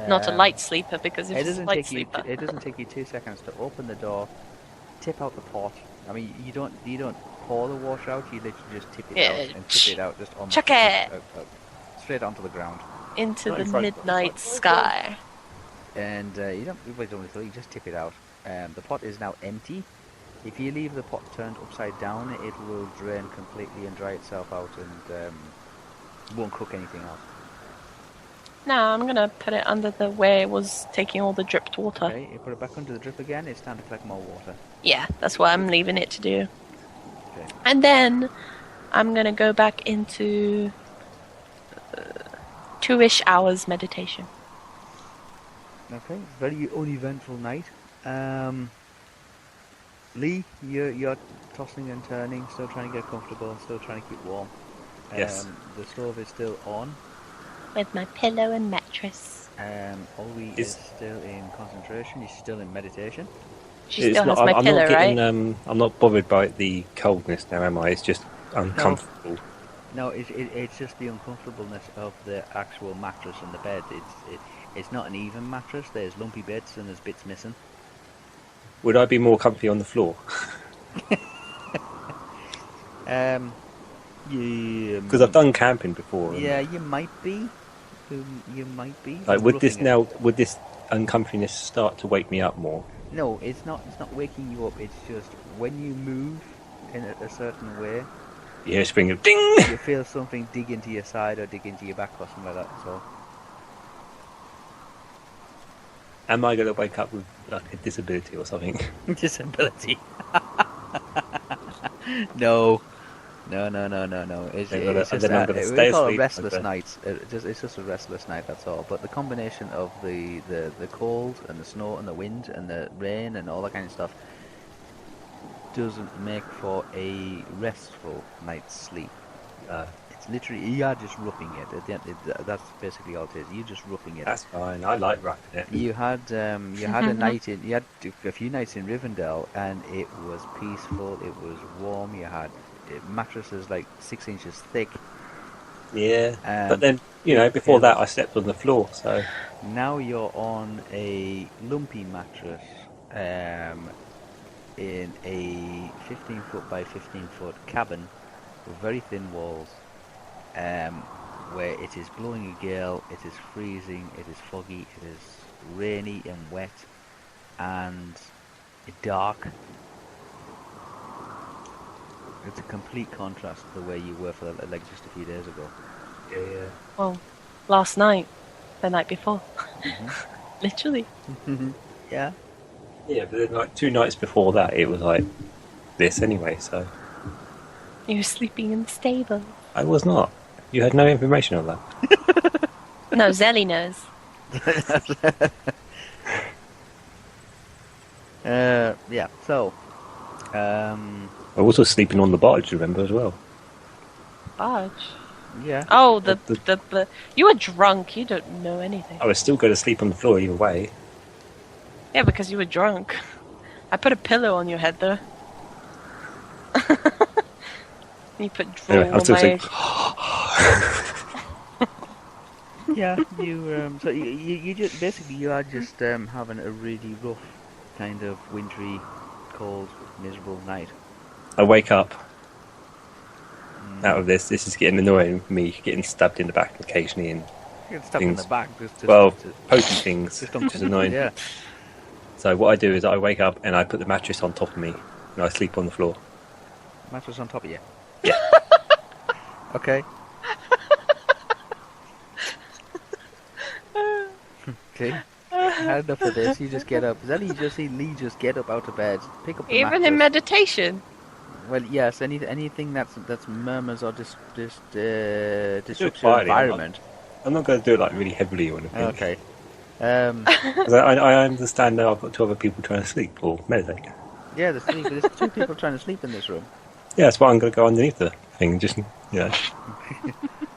Not a light sleeper, because if it's a light sleeper... It doesn't take you 2 seconds to open the door, tip out the pot. I mean, you don't pour the water out. You literally just tip it out and tip it out just on Chuck it straight onto the ground. into the midnight sky. And you don't you just tip it out. The pot is now empty. If you leave the pot turned upside down, it will drain completely and dry itself out, and won't cook anything else. No, I'm gonna put it under the where it was taking all the dripped water. Okay, you put it back under the drip again. It's time to collect more water. Yeah, that's what I'm leaving it to do. Okay. And then I'm gonna go back into 2-ish hours meditation. Okay, very uneventful night. Lee, you're tossing and turning, still trying to get comfortable, still trying to keep warm. Yes. The stove is still on. With my pillow and mattress. Olwe is still in concentration. He's still in meditation. She still has my pillow, right? I'm not bothered by the coldness now, am I? It's just uncomfortable. No, it's just the uncomfortableness of the actual mattress and the bed. It's not an even mattress. There's lumpy bits and there's bits missing. Would I be more comfy on the floor? Because I've done camping before. Yeah, you might be. You might be. Like, would this uncomfiness start to wake me up more? No, it's not. It's not waking you up. It's just when you move in a certain way, You hear a spring of ding. you feel something dig into your side or dig into your back or something like that. So, Am I going to wake up with like a disability or something? disability. No. It's just then I'm gonna we stay call it asleep, restless okay. nights. It's just a restless night. That's all. But the combination of the cold and the snow and the wind and the rain and all that kind of stuff doesn't make for a restful night's sleep. It's literally, you are just roughing it. That's basically all it is. You're just roughing it. That's fine. I like roughing it. You had you had a few nights in Rivendell, and it was peaceful. It was warm. You had mattresses like 6 inches thick. Yeah. But then, before that, I slept on the floor. So now you're on a lumpy mattress, in a 15-foot by 15-foot cabin with very thin walls, where it is blowing a gale, it is freezing, it is foggy, it is rainy and wet and dark. It's a complete contrast to the way you were for like just a few days ago. yeah. Well, last night, the night before. Mm-hmm. Literally. Yeah. Yeah, but then like 2 nights before that, it was like this anyway. So You were sleeping in the stable. I was not. You had no information on that. No, Zellie knows. Yeah. So, I was also sleeping on the barge, remember, as well. Barge. yeah. Oh, the you were drunk. You don't know anything. I was still going to sleep on the floor either way. Yeah, because you were drunk. I put a pillow on your head, though. You put drool Anyway, I'm on still my... saying. Yeah, you so you just basically you are just having a really rough kind of wintry, cold, miserable night. I wake up out of this. This is getting annoying. Me getting stabbed in the back occasionally and You get stuck in the back. poking things, just which is annoying. Yeah. So what I do is I wake up and I put the mattress on top of me and I sleep on the floor. Mattress on top of you. Yeah. Okay. Okay. Had enough of this. You just get up. Zellie, you just see Lee just get up out of bed, pick up the Even in mattress. meditation. Well, yes. Anything that's murmurs or disrupts your quietly, environment. I'm not going to do it like really heavily or anything. Okay. 'Cause I understand now I've got 2 other people trying to sleep or meditate. Yeah, there's 2 people trying to sleep in this room. Yeah, that's why I'm going to go underneath the thing. Just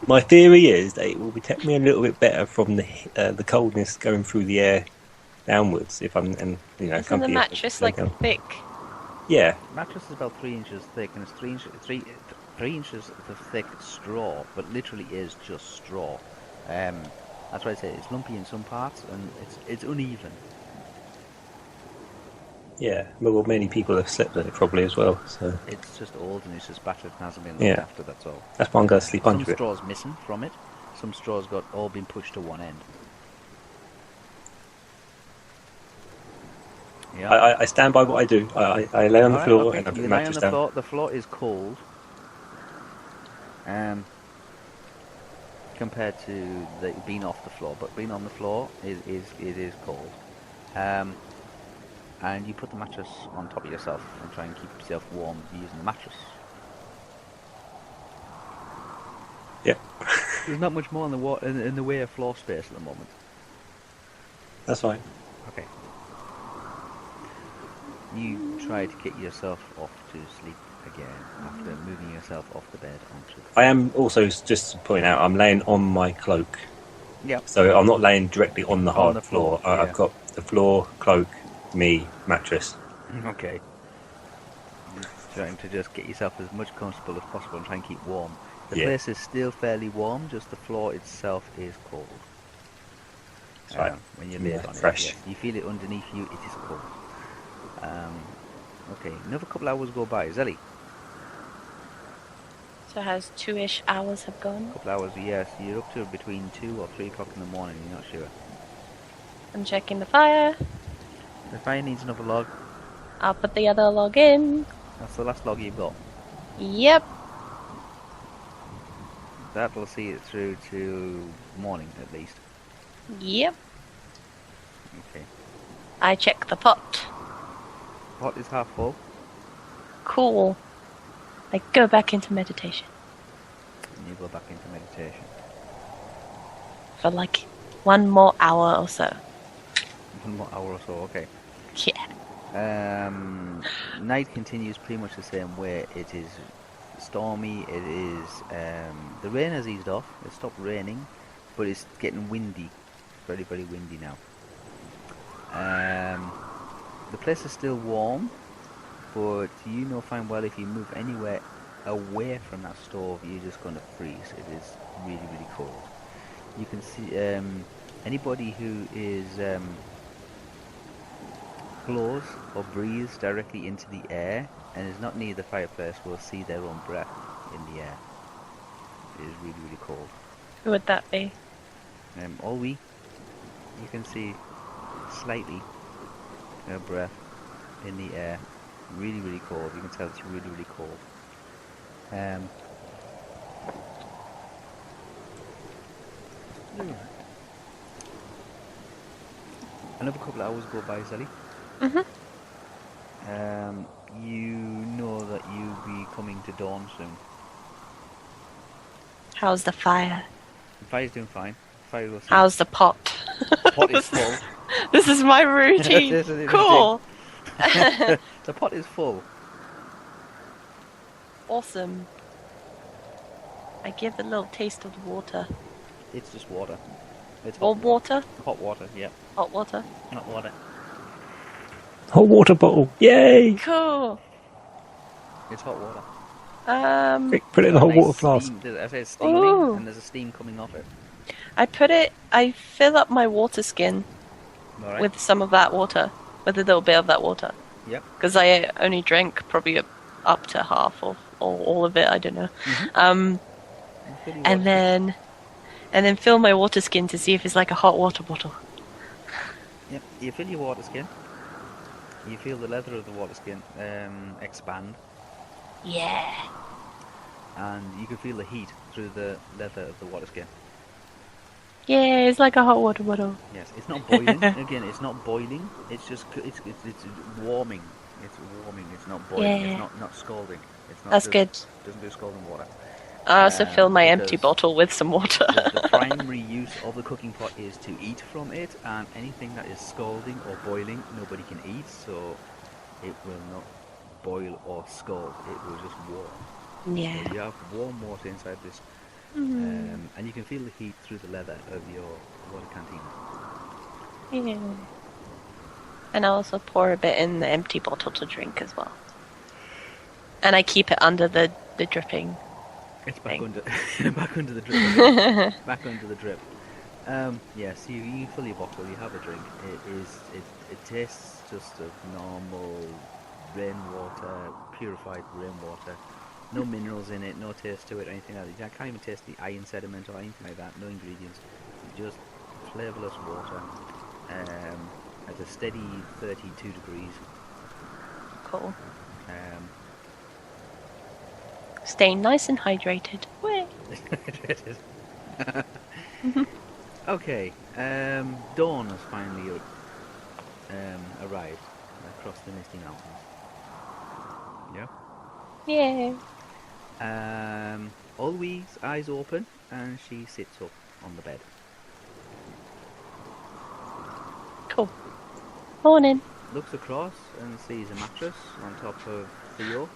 My theory is that it will protect me a little bit better from the coldness going through the air downwards if I'm Isn't the mattress like thick? Yeah. The mattress is about 3 inches thick, and it's 3 inches of thick straw, but literally is just straw. That's why I say it's lumpy in some parts, and it's uneven. Yeah, well, many people have slept on it probably as well. So it's just old and it's just battered and hasn't been looked after. That's all. That's why I'm going to sleep under it. Some straws missing from it. Some straws got all been pushed to one end. Yeah. I stand by what I do. I lay on the floor and I put the mattress down. The floor is cold. Compared to being off the floor, but being on the floor it is cold. And you put the mattress on top of yourself and try and keep yourself warm using the mattress. Yeah. There's not much more in the way of floor space at the moment. That's fine. Okay. You try to get yourself off to sleep again after moving yourself off the bed onto the I am also, just to point out, I'm laying on my cloak. Yeah. So I'm not laying directly on the hard floor. Yeah. I've got the floor, cloak, me, mattress. Okay. You're trying to just get yourself as much comfortable as possible and try and keep warm. The place is still fairly warm, just the floor itself is cold. Right. When you lay on fresh. it, you feel it underneath you, it is cold. Okay, another couple hours go by. Zellie? So has 2-ish hours have gone? Couple hours, yes. You're up to between 2 or 3 o'clock in the morning, you're not sure. I'm checking the fire. The fire needs another log. I'll put the other log in. That's the last log you've got. Yep. That will see it through to morning, at least. Yep. Okay. I check the pot. Pot is half full. Cool. I go back into meditation. And you go back into meditation. For like 1 more hour or so. 1 more hour or so, okay. Yeah. Night continues pretty much the same way. It is stormy, it is... the rain has eased off, it stopped raining, but it's getting windy. Very, very windy now. The place is still warm, but you know fine well if you move anywhere away from that stove, you're just going to freeze. It is really, really cold. You can see anybody who is blows or breathes directly into the air and is not near the fireplace will see their own breath in the air. It is really, really cold. Who would that be? Olwe, you can see slightly her breath in the air. Really, really cold. You can tell it's really, really cold. Another couple of hours go by, Zellie. You know that you'll be coming to dawn soon. How's the fire? The fire's doing fine. Fire will see. How's the pot? The pot is full. This is my routine. Cool. The pot is full. Awesome. I give a little taste of the water. It's just water. It's Cold water? Hot water, yeah. Hot water? Hot water. Hot water bottle. Yay! Cool. It's hot water. Quick, put it in a hot water flask. I say it's steaming, and there's a steam coming off it. I fill up my water skin with some of that water, with a little bit of that water. Yep. Because I only drank probably up to half or all of it, I don't know. And then fill my water skin to see if it's like a hot water bottle. Yep, you fill your water skin. You feel the leather of the water skin expand. Yeah. And you can feel the heat through the leather of the water skin. Yeah, it's like a hot water bottle. Yes, it's not boiling. Again, it's not boiling. It's just it's warming. It's warming. It's not boiling. Yeah. It's not scalding. It's not That's just, good. doesn't do scalding water. I also fill my empty Because bottle with some water. the primary use of the cooking pot is to eat from it, and anything that is scalding or boiling, nobody can eat, so it will not boil or scald. It will just warm. Yeah. So you have warm water inside this, Mm. and you can feel the heat through the leather of your water canteen. Yeah. And I also pour a bit in the empty bottle to drink as well. And I keep it under the dripping. It's back thing. under, back under the drip. Back under the drip. Yes, you fill your bottle, you have a drink. It tastes just of normal rainwater, purified rainwater. No minerals in it, no taste to it, or anything like that. I can't even taste the iron sediment or anything like that. No ingredients, just flavourless water. At a steady 32 degrees. Cool. Um, Staying nice and hydrated. Way. Okay, dawn has finally arrived across the Misty Mountains. Yeah. Yeah. Olwe's eyes open and she sits up on the bed. Cool. Morning. Looks across and sees a mattress on top of Theo.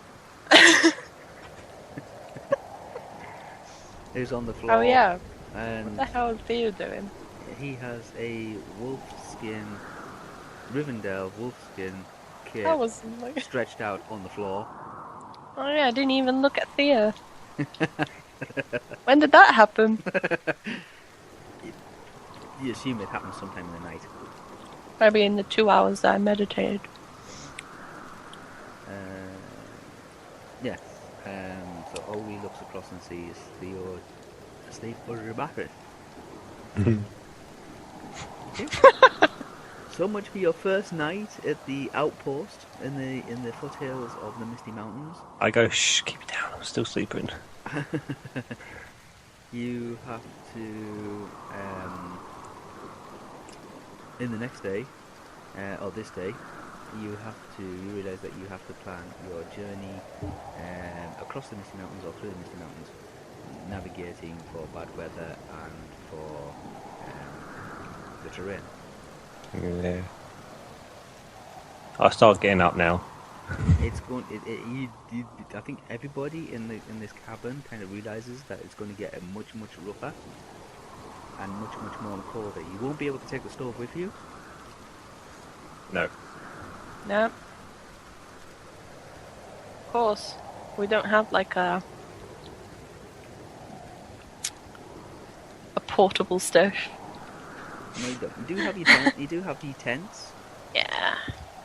Who's on the floor. Oh yeah. And What the hell is Theo doing? he has a wolfskin, Rivendell wolfskin cape That was like... stretched out on the floor. Oh yeah, I didn't even look at Theo. When did that happen? You assume it happens sometime in the night. Maybe in the 2 hours that I meditated. Yes. So Olwe looks across and sees Theo asleep under a mattress. So much for your first night at the outpost in the foothills of the Misty Mountains. I go, shh, keep it down, I'm still sleeping. You have to, in the next day, or this day, you realise that you have to plan your journey across the Misty Mountains or through the Misty Mountains, navigating for bad weather and for the terrain. Yeah. I'll start getting up now. It's going. I think everybody in this cabin kind of realizes that it's going to get much rougher and much more colder. You won't be able to take the stove with you. No. No. Of course. We don't have like a portable stove. No, you don't. You do have your tents, Yeah.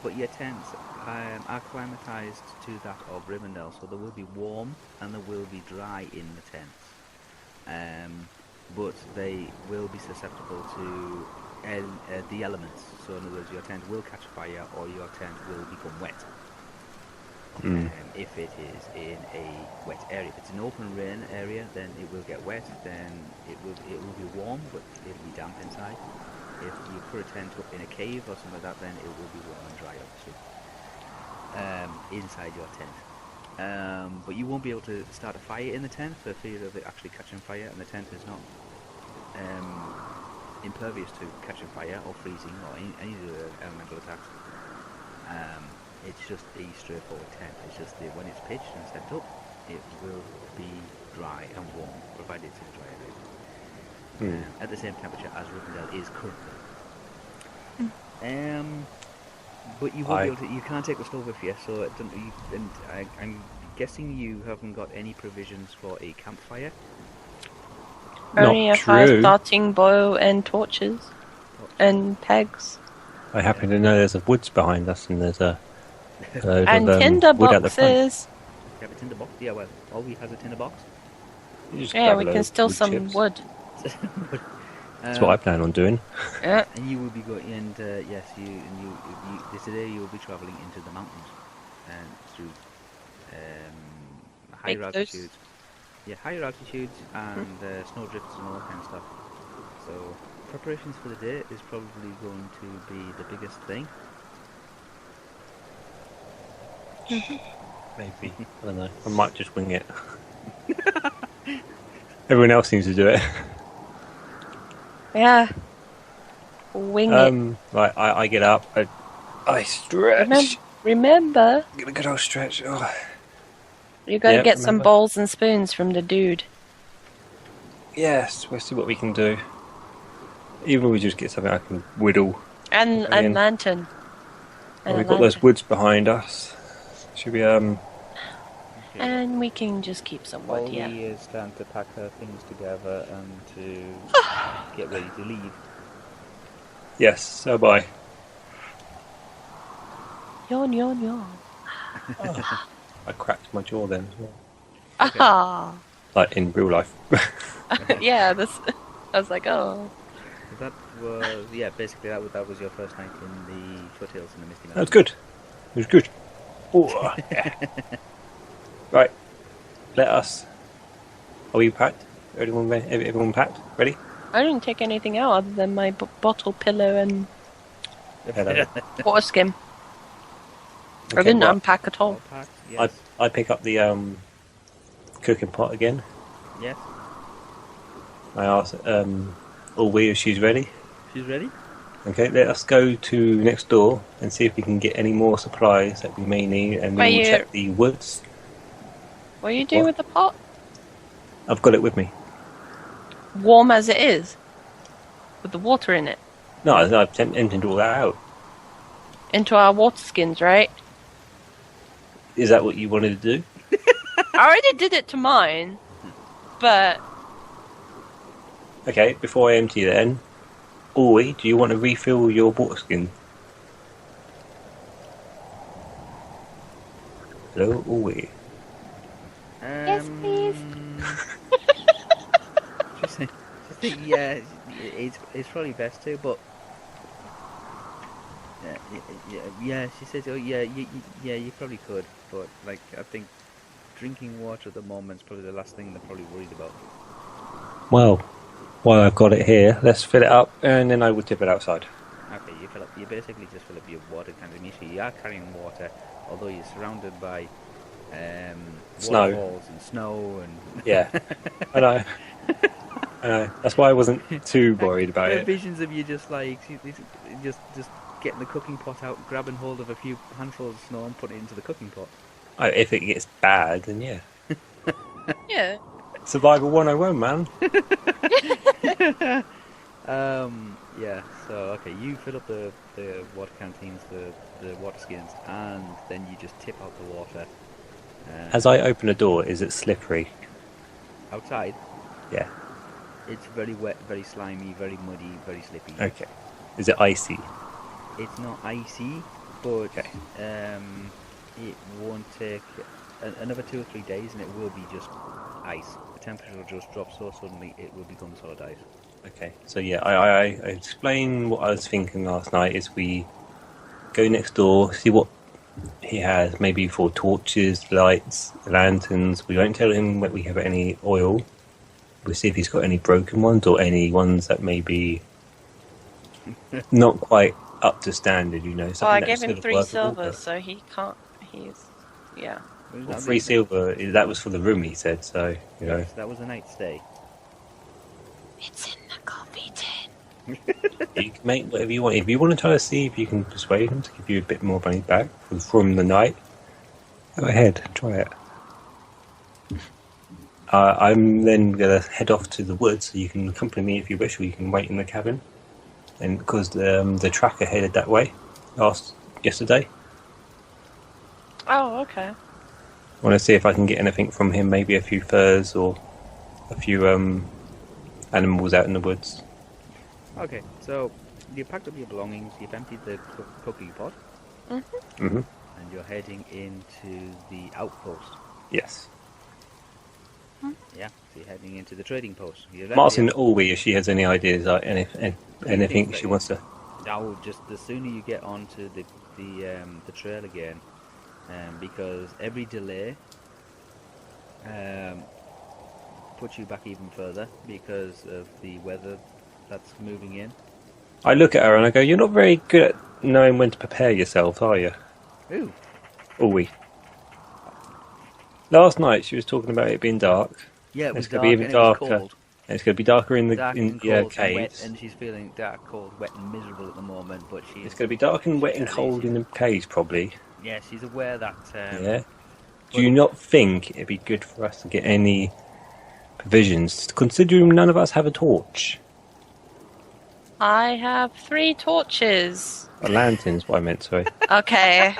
but your tents are acclimatized to that of Rivendell, so they will be warm and they will be dry in the tents. But they will be susceptible to the elements. So in other words, your tent will catch fire or your tent will become wet. If it is in a wet area. If it's an open rain area, then it will get wet. Then it will be warm, but it'll be damp inside. If you put a tent up in a cave or something like that, then it will be warm and dry, obviously, inside your tent. But you won't be able to start a fire in the tent for fear of it actually catching fire, and the tent is not impervious to catching fire or freezing or any other elemental attacks. It's just a straightforward tent. It's just that when it's pitched and set up, it will be dry and warm, provided it's in a dry area. At the same temperature as Rivendell is currently. But you won't be able to. You can't take the stove with you, so I'm guessing you haven't got any provisions for a campfire. Only a fire starting bow and torches and pegs. I happen to know there's a woods behind us, and there's a and tinder wood at the front. boxes. You have a tinder box? Yeah, well, Olwe has a tinder box. Yeah, we can steal some chips. wood. That's what I plan on doing. Yeah. And you will be going, and yes, today you will be travelling into the mountains and through higher altitudes. Yeah, higher altitudes and snow drifts and all that kind of stuff. So preparations for the day is probably going to be the biggest thing. Maybe. I don't know. I might just wing it. Everyone else seems to do it. Yeah. Wing it. Right, I get up. I stretch. Remember, Get a good old stretch. Oh. you gotta Yeah, get some remember. bowls and spoons from the dude. Yes, we'll see what we can do. Even if we just get something I can whittle. And Okay, a and- lantern. Well, And we've a got those lantern. woods behind us. Should we And we can just keep some wood, Olwe yeah. is starting to pack her things together and to get ready to leave. Yes, so bye. Yawn, yawn, yawn. I cracked my jaw then as well. Okay. Ah. Like in real life. Yeah, I was like, oh. So that was, yeah, basically that was your first night in the foothills in the Misty That was Mountains. good. It was good. Oh, yeah. Right. Let us. Are we packed? Everyone packed? Ready? I didn't take anything out other than my bottle pillow and Hello. water skim. I Okay, didn't well, unpack at All all. packed? Yes. I pick up the cooking pot again. Yes. I ask Olwe if she's ready. She's ready? Okay, let us go to next door and see if we can get any more supplies that we may need, and Wait, we will you- check the woods. What are you doing What? with the pot? I've got it with me. Warm as it is? With the water in it? No, I've emptied all that out. Into our water skins, right? Is that what you wanted to do? I already did it to mine, but Okay, before I empty then, Olwe, do you want to refill your water skin? Hello, Olwe. Yes, please. Just think, yeah, it's probably best to, but yeah. She says, oh yeah, you probably could, but like I think drinking water at the moment is probably the last thing they're probably worried about. Well, while I've got it here, let's fill it up, and then I will tip it outside. Okay, you basically just fill up your water tank. Initially, you are carrying water, although you're surrounded by Snow. waterfalls and snow and Yeah, I know. I know. That's why I wasn't too worried about There are it. visions of you just like just getting the cooking pot out, grabbing hold of a few handfuls of snow and putting it into the cooking pot. If it gets bad, then yeah. yeah. Survival 101, man. Yeah. So okay, you fill up the water canteens, the water skins, and then you just tip out the water. As I open a door, is it slippery? Outside, Yeah. it's very wet, very slimy, very muddy, very slippy. Okay. Is it icy? It's not icy, but Okay. it won't take another 2 or 3 days, and it will be just ice. The temperature will just drop so suddenly it will become solid ice. Okay. So yeah, I explained what I was thinking last night. Is we go next door, see what he has, maybe for torches, lights, lanterns. We won't tell him that we have any oil. We'll see if he's got any broken ones or any ones that may be not quite up to standard, you know. Well, I something gave that's him sort of 3 workable, silver, but- so he can't. He's yeah. Well, 3 silver, that was for the room, he said, so, you know. Yes, that was a night stay. It's in the coffee tin. You can make whatever you want. If you want to try to see if you can persuade him to give you a bit more money back from the night, go ahead, try it. I'm then going to head off to the woods, so you can accompany me if you wish, or you can wait in the cabin. And because the tracker headed that way yesterday, Oh, okay. I want to see if I can get anything from him, maybe a few furs or a few animals out in the woods. Okay, so you packed up your belongings, you've emptied the cooking pot, Mm-hmm. and you're heading into the outpost. Yes. Yeah, so you're heading into the trading post. I'm asking Olwe if she has any ideas, like anything she wants to. Now, just the sooner you get onto the trail again, because every delay puts you back even further because of the weather that's moving in. I look at her and I go, "You're not very good at knowing when to prepare yourself, are you?" Ooh, Olwe. Last night she was talking about it being dark. Yeah, it was It's dark going to be and even it was darker. cold. And it's going to be darker in the Dark in and the cold and wet, caves. and she's feeling dark, cold, wet, and miserable at the moment. But she's It's going to be dark and wet and cold in the caves, probably. yeah, she's aware that. Yeah. Do you not think it'd be good for us to get any provisions, considering none of us have a torch? I have 3 torches. A lantern's what I meant, sorry. Okay.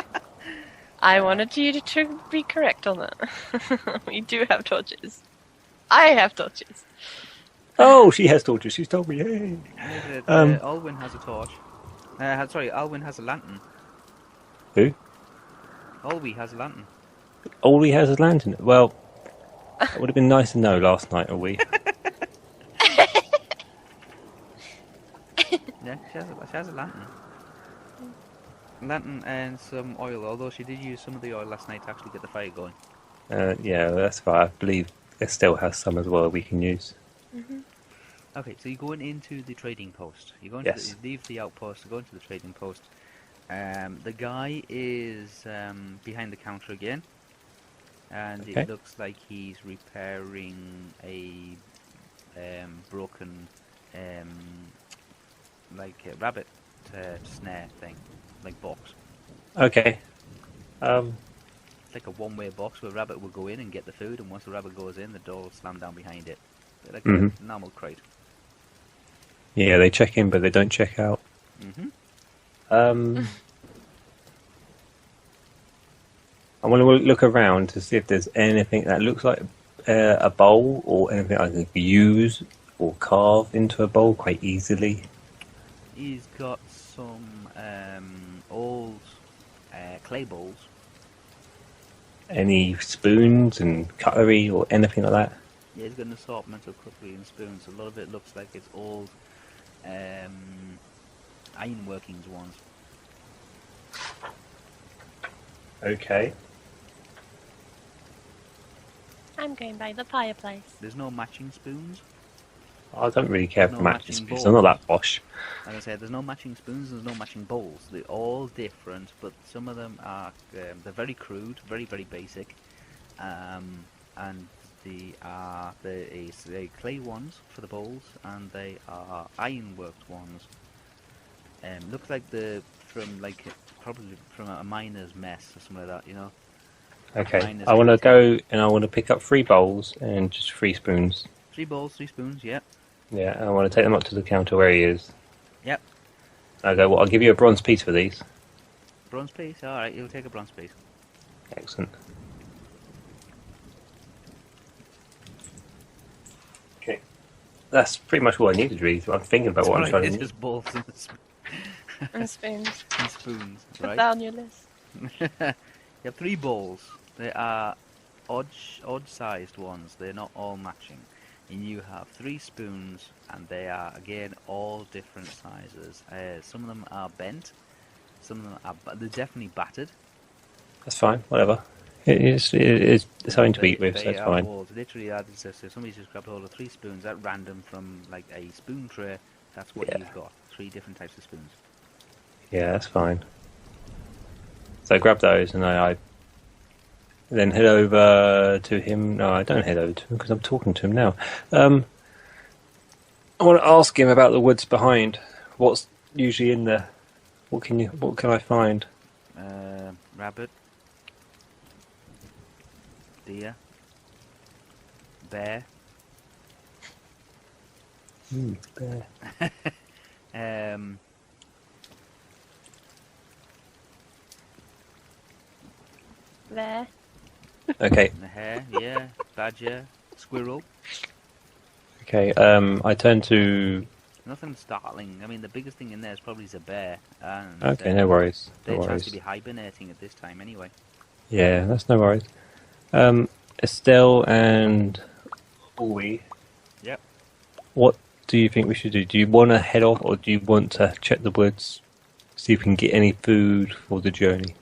I wanted you to be correct on that. We do have torches. I have torches. Oh, she has torches. She's told me. Hey. Olwe has a torch. Sorry, Olwe has a lantern. Who? Olwe has a lantern. Olwe has a lantern. Well, it would have been nice to know last night, Olwe. Yeah, she has a lantern. Lantern and some oil, although she did use some of the oil last night to actually get the fire going. Yeah, that's fine. I believe Estel has some as well we can use. Mm-hmm. Okay, so you're going into the trading post. You're going Yes. to leave the outpost to go into the trading post. The guy is behind the counter again, and Okay. it looks like he's repairing a broken like a rabbit snare thing, like box. Okay. It's like a one-way box where a rabbit will go in and get the food, and once the rabbit goes in, the door will slam down behind it. Like a normal crate. Yeah, they check in, but they don't check out. Mm-hmm. I want to look around to see if there's anything that looks like a bowl or anything I can use or carve into a bowl quite easily. He's got some old clay bowls. Any spoons and cutlery or anything like that? Yeah, he's got an assortment of cutlery and spoons. A lot of it looks like it's old iron workings ones. Okay. I'm going by the fireplace. There's no matching spoons. I don't really care for No matching matching spoons. I'm not that posh. Like I said, there's no matching spoons, there's no matching bowls. They're all different, but some of them are they're very crude, very basic, and they are the clay ones for the bowls, and they are ironworked ones. Looks like probably from a miner's mess or something like that, you know. Okay. Miner's I want to canteen. go and I want to pick up 3 bowls and just 3 spoons. 3 bowls, 3 spoons, yeah. Yeah, and I want to take them up to the counter where he is. Yep. I go, well, I'll give you a bronze piece for these. Bronze piece, alright, you'll take a bronze piece. Excellent. Okay. That's pretty much what I needed, really. I'm thinking about what I'm trying to It's do. just bowls And spoons. and spoons, Put right? that on your list. You have 3 bowls. They are odd-sized ones. They're not all matching. And you have 3 spoons, and they are again all different sizes. Some of them are bent. Some of them are. They're definitely battered. That's fine, whatever. It's something to eat with, so They it's are fine. old. Literally, so somebody's just grabbed hold of 3 spoons at random from like a spoon tray. That's what Yeah. you've got. 3 different types of spoons. Yeah, that's fine. So I grab those and I then head over to him. No, I don't head over to him because I'm talking to him now. I want to ask him about the woods behind. What's usually in there? What can I find? Rabbit, deer, bear. Bear. There. Okay. The hare, yeah, badger, squirrel. Okay. I turn to. Nothing startling. I mean, the biggest thing in there is probably the bear. And, Okay, no worries. They No chance worries. to be hibernating at this time anyway. Yeah, that's no worries. Estel and Olwe. Yep. What do you think we should do? Do you want to head off, or do you want to check the woods, see if we can get any food for the journey?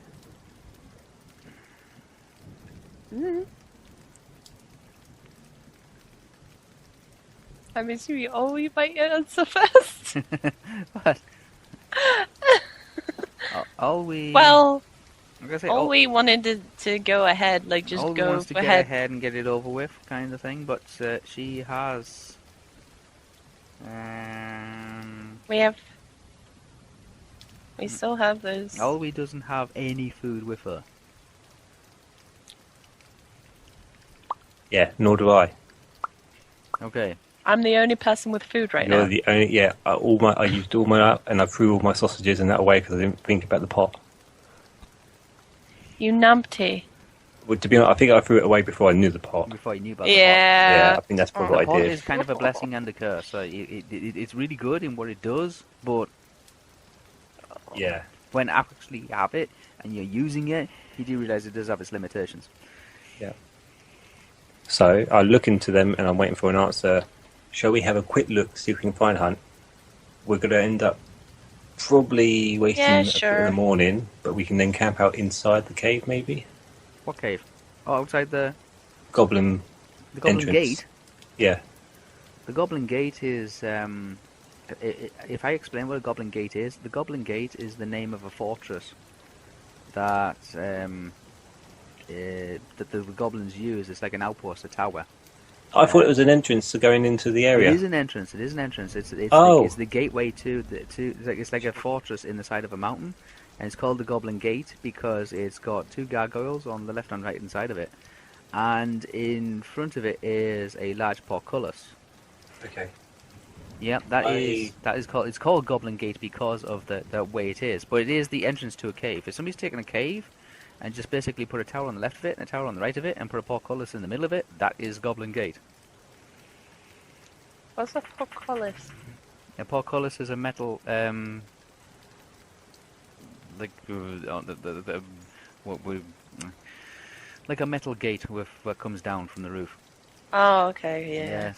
I'm assuming you might answer first. What? All we. Well, Like I say, Olwe wanted to go ahead, like just Olwe go wants to get ahead and get it over with, kind of thing. But she has. We still have those. Olwe doesn't have any food with her. Yeah, nor do I. Okay. I'm the only person with food right You're now. the only. Yeah, I used all my up, and I threw all my sausages and that away because I didn't think about the pot. You numpty. Well, to be honest, I think I threw it away before I knew the pot. Before you knew about the pot. Yeah, I think that's probably The what I pot did. is kind of a blessing and a curse. So it's really good in what it does, but Yeah. when actually you have it and you're using it, you do realise it does have its limitations. Yeah. So I look into them and I'm waiting for an answer. Shall we have a quick look, see if we can find Hunt? We're going to end up probably waiting a bit in the morning, but we can then camp out inside the cave, maybe? What cave? Oh, outside the Goblin Goblin entrance. Gate? Yeah. The Goblin Gate is... if I explain what a Goblin Gate is, the Goblin Gate is the name of a fortress that the goblins use. It's like an outpost, a tower. I thought it was an entrance to going into the area. It is an entrance. It is an entrance. It's the gateway to it's like a fortress in the side of a mountain, and it's called the Goblin Gate because it's got two gargoyles on the left and right hand side of it, and in front of it is a large portcullis. Okay. Yeah, that is called. It's called Goblin Gate because of the way it is, but it is the entrance to a cave. If somebody's taken a cave and just basically put a tower on the left of it and a tower on the right of it and put a portcullis in the middle of it, that is Goblin Gate. What's a portcullis? A portcullis is a metal, like a metal gate with what comes down from the roof. Oh, okay, yeah.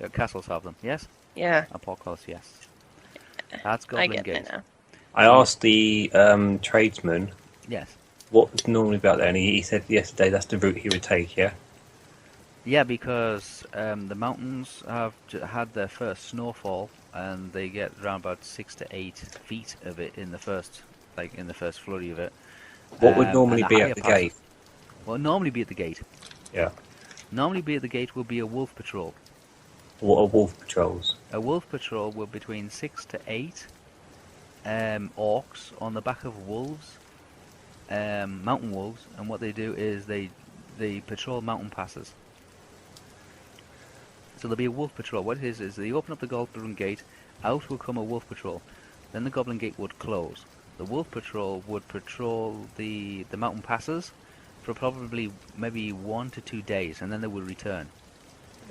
Yes, castles have them. Yes. Yeah. A portcullis, yes. That's Goblin I get Gate. it now. I asked the tradesman Yes. what was normally about there, and he said yesterday that's the route he would take, yeah? Yeah, because the mountains have had their first snowfall, and they get around about 6 to 8 feet of it in the first flurry of it. What would normally and be higher at the passes. gate? Well, normally be at the gate. Yeah. Normally be at the gate will be a wolf patrol. What are wolf patrols? A wolf patrol will between 6 to 8 orcs on the back of wolves, mountain wolves, and what they do is they patrol mountain passes. So there'll be a wolf patrol. What it is they open up the Goblin Gate, out will come a wolf patrol. Then the Goblin Gate would close. The wolf patrol would patrol the mountain passes for probably maybe 1 to 2 days, and then they would return.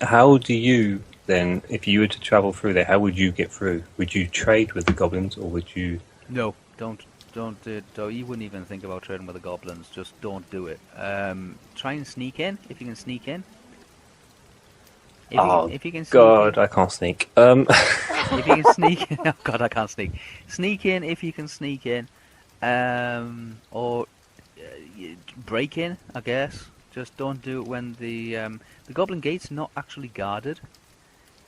How do you then, if you were to travel through there, how would you get through? Would you trade with the goblins, or would you? No, don't do it. You wouldn't even think about trading with the goblins. Just don't do it. Try and sneak in if you can sneak in. If you can sneak God, in. I can't sneak. If you can sneak in, oh God, I can't sneak. Sneak in if you can sneak in, or break in, I guess. Just don't do it when the Goblin Gate's not actually guarded.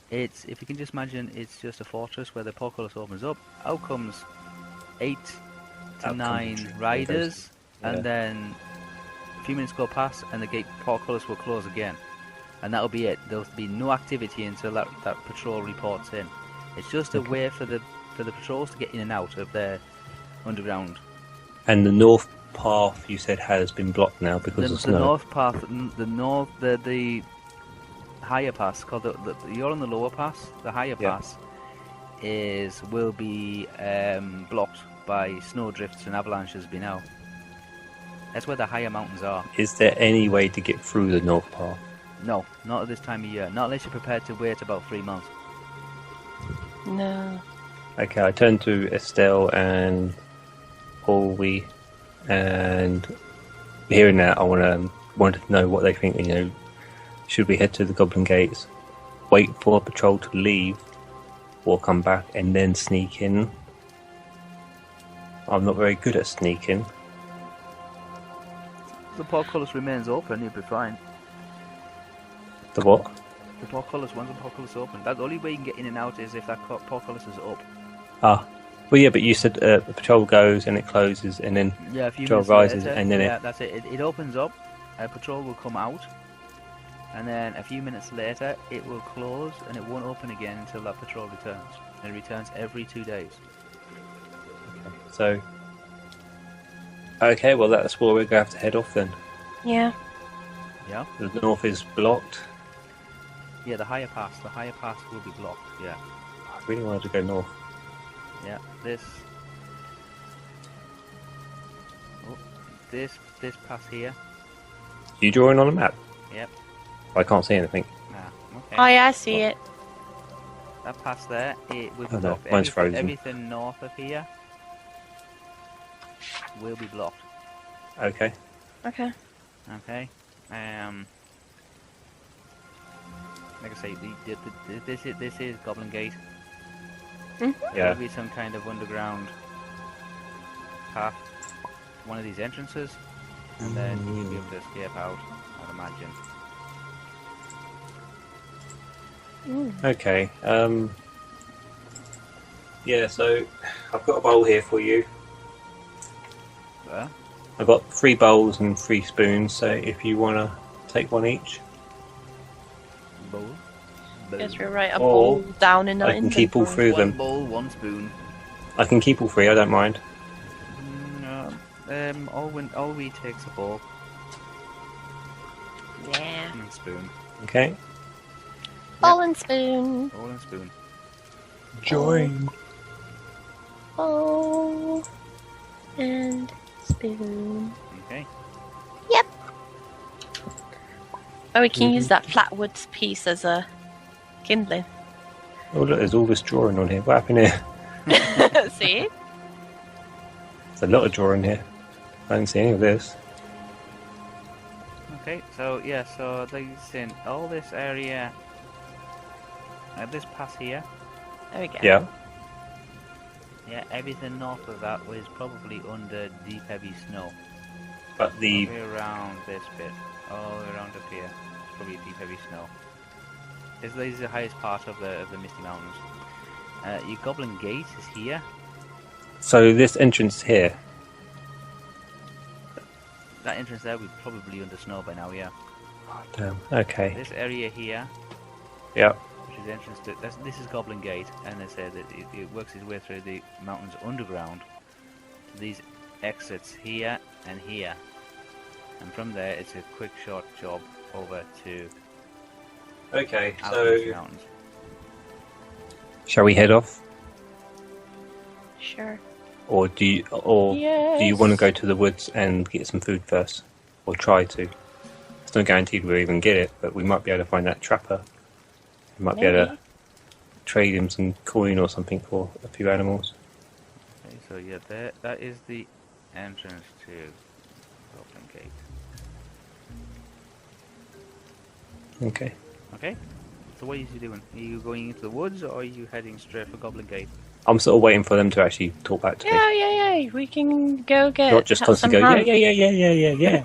It's, if you can just imagine, it's just a fortress where the portcullis opens up. Out comes 8 to 9 riders, and then a few minutes go past, and the gate portcullis will close again, and that'll be it. There'll be no activity until that patrol reports in. It's just a way for the patrols to get in and out of their underground. And the north path you said has been blocked now because of snow. The north path, the higher pass, called you're on the lower pass. The higher pass will be blocked by snow drifts and avalanches by now. That's where the higher mountains are. Is there any way to get through the north path? No, not at this time of year. Not unless you're prepared to wait about 3 months. No. Okay, I turn to Estel and Olwe, and hearing that, I wanted to know what they think. You know, should we head to the Goblin Gates, wait for a patrol to leave, or come back and then sneak in? I'm not very good at sneaking. The portcullis remains open, you'll be fine. The what? The portcullis, once the portcullis is open, that's the only way you can get in and out is if that portcullis is up. Ah. Well, yeah, but you said the patrol goes and it closes, and then Yeah, a few patrol minutes rises, later, and then yeah, that's it. It opens up, a patrol will come out, and then a few minutes later it will close and it won't open again until that patrol returns. And it returns every 2 days. So, okay, well that's where we're going to have to head off then. Yeah. Yeah? The north is blocked. Yeah, the higher pass will be blocked, yeah. I really wanted to go north. Yeah, this pass here. You drawing on a map? Yep. I can't see anything. Okay. Oh yeah, I see it. That pass there, it will be Oh, no, blocked. mine's frozen. Everything north of here will be blocked. Okay. Okay. Okay. Like I say, this is Goblin Gate. Mhm. There will be some kind of underground path, one of these entrances, and then you'll be able to escape out, I'd imagine. Okay. Yeah, so I've got a bowl here for you. There. I've got 3 bowls and 3 spoons, so if you want to take one each. Bowl. Yes, we're right. A Or bowl down in our I can keep all inventory. 3 of One them. bowl, one spoon. I can keep all 3, I don't mind. No. Olwe takes a bowl Yeah. and spoon. Okay. Bowl and spoon. Bowl and spoon. Join. Bowl and spoon. Okay. Yep. Oh, we can use that flatwood piece as a kindling. Oh look, there's all this drawing on here. What happened here? See? There's a lot of drawing here. I didn't see any of this. Okay, so yeah, so like in all this area, this pass here, There we go. Yeah. yeah, everything north of that was probably under deep heavy snow. But the All around this bit, all around up here, it's probably deep heavy snow. This is the highest part of the Misty Mountains. Your Goblin Gate is here. so this entrance here. That entrance there would probably under snow by now, yeah. Oh, damn. Okay. This area here, Yeah. which is the entrance to this is Goblin Gate, and they say that it works its way through the mountains underground to these exits here and here, and from there it's a quick short job over to Okay. out of the mountains. Shall we head off, Sure. or do you want to Yes. go to the woods and get some food first, or try to? It's not guaranteed we'll even get it, but we might be able to find that trapper. We might be able to Maybe. trade him some coin or something for a few animals. Okay, so yeah, that is the entrance to Goblin Gate. Okay. Okay, so what are you doing? Are you going into the woods, or are you heading straight for Goblin Gate? I'm sort of waiting for them to actually talk back to me. Yeah. We can go get Not just some constantly go, hunt. yeah.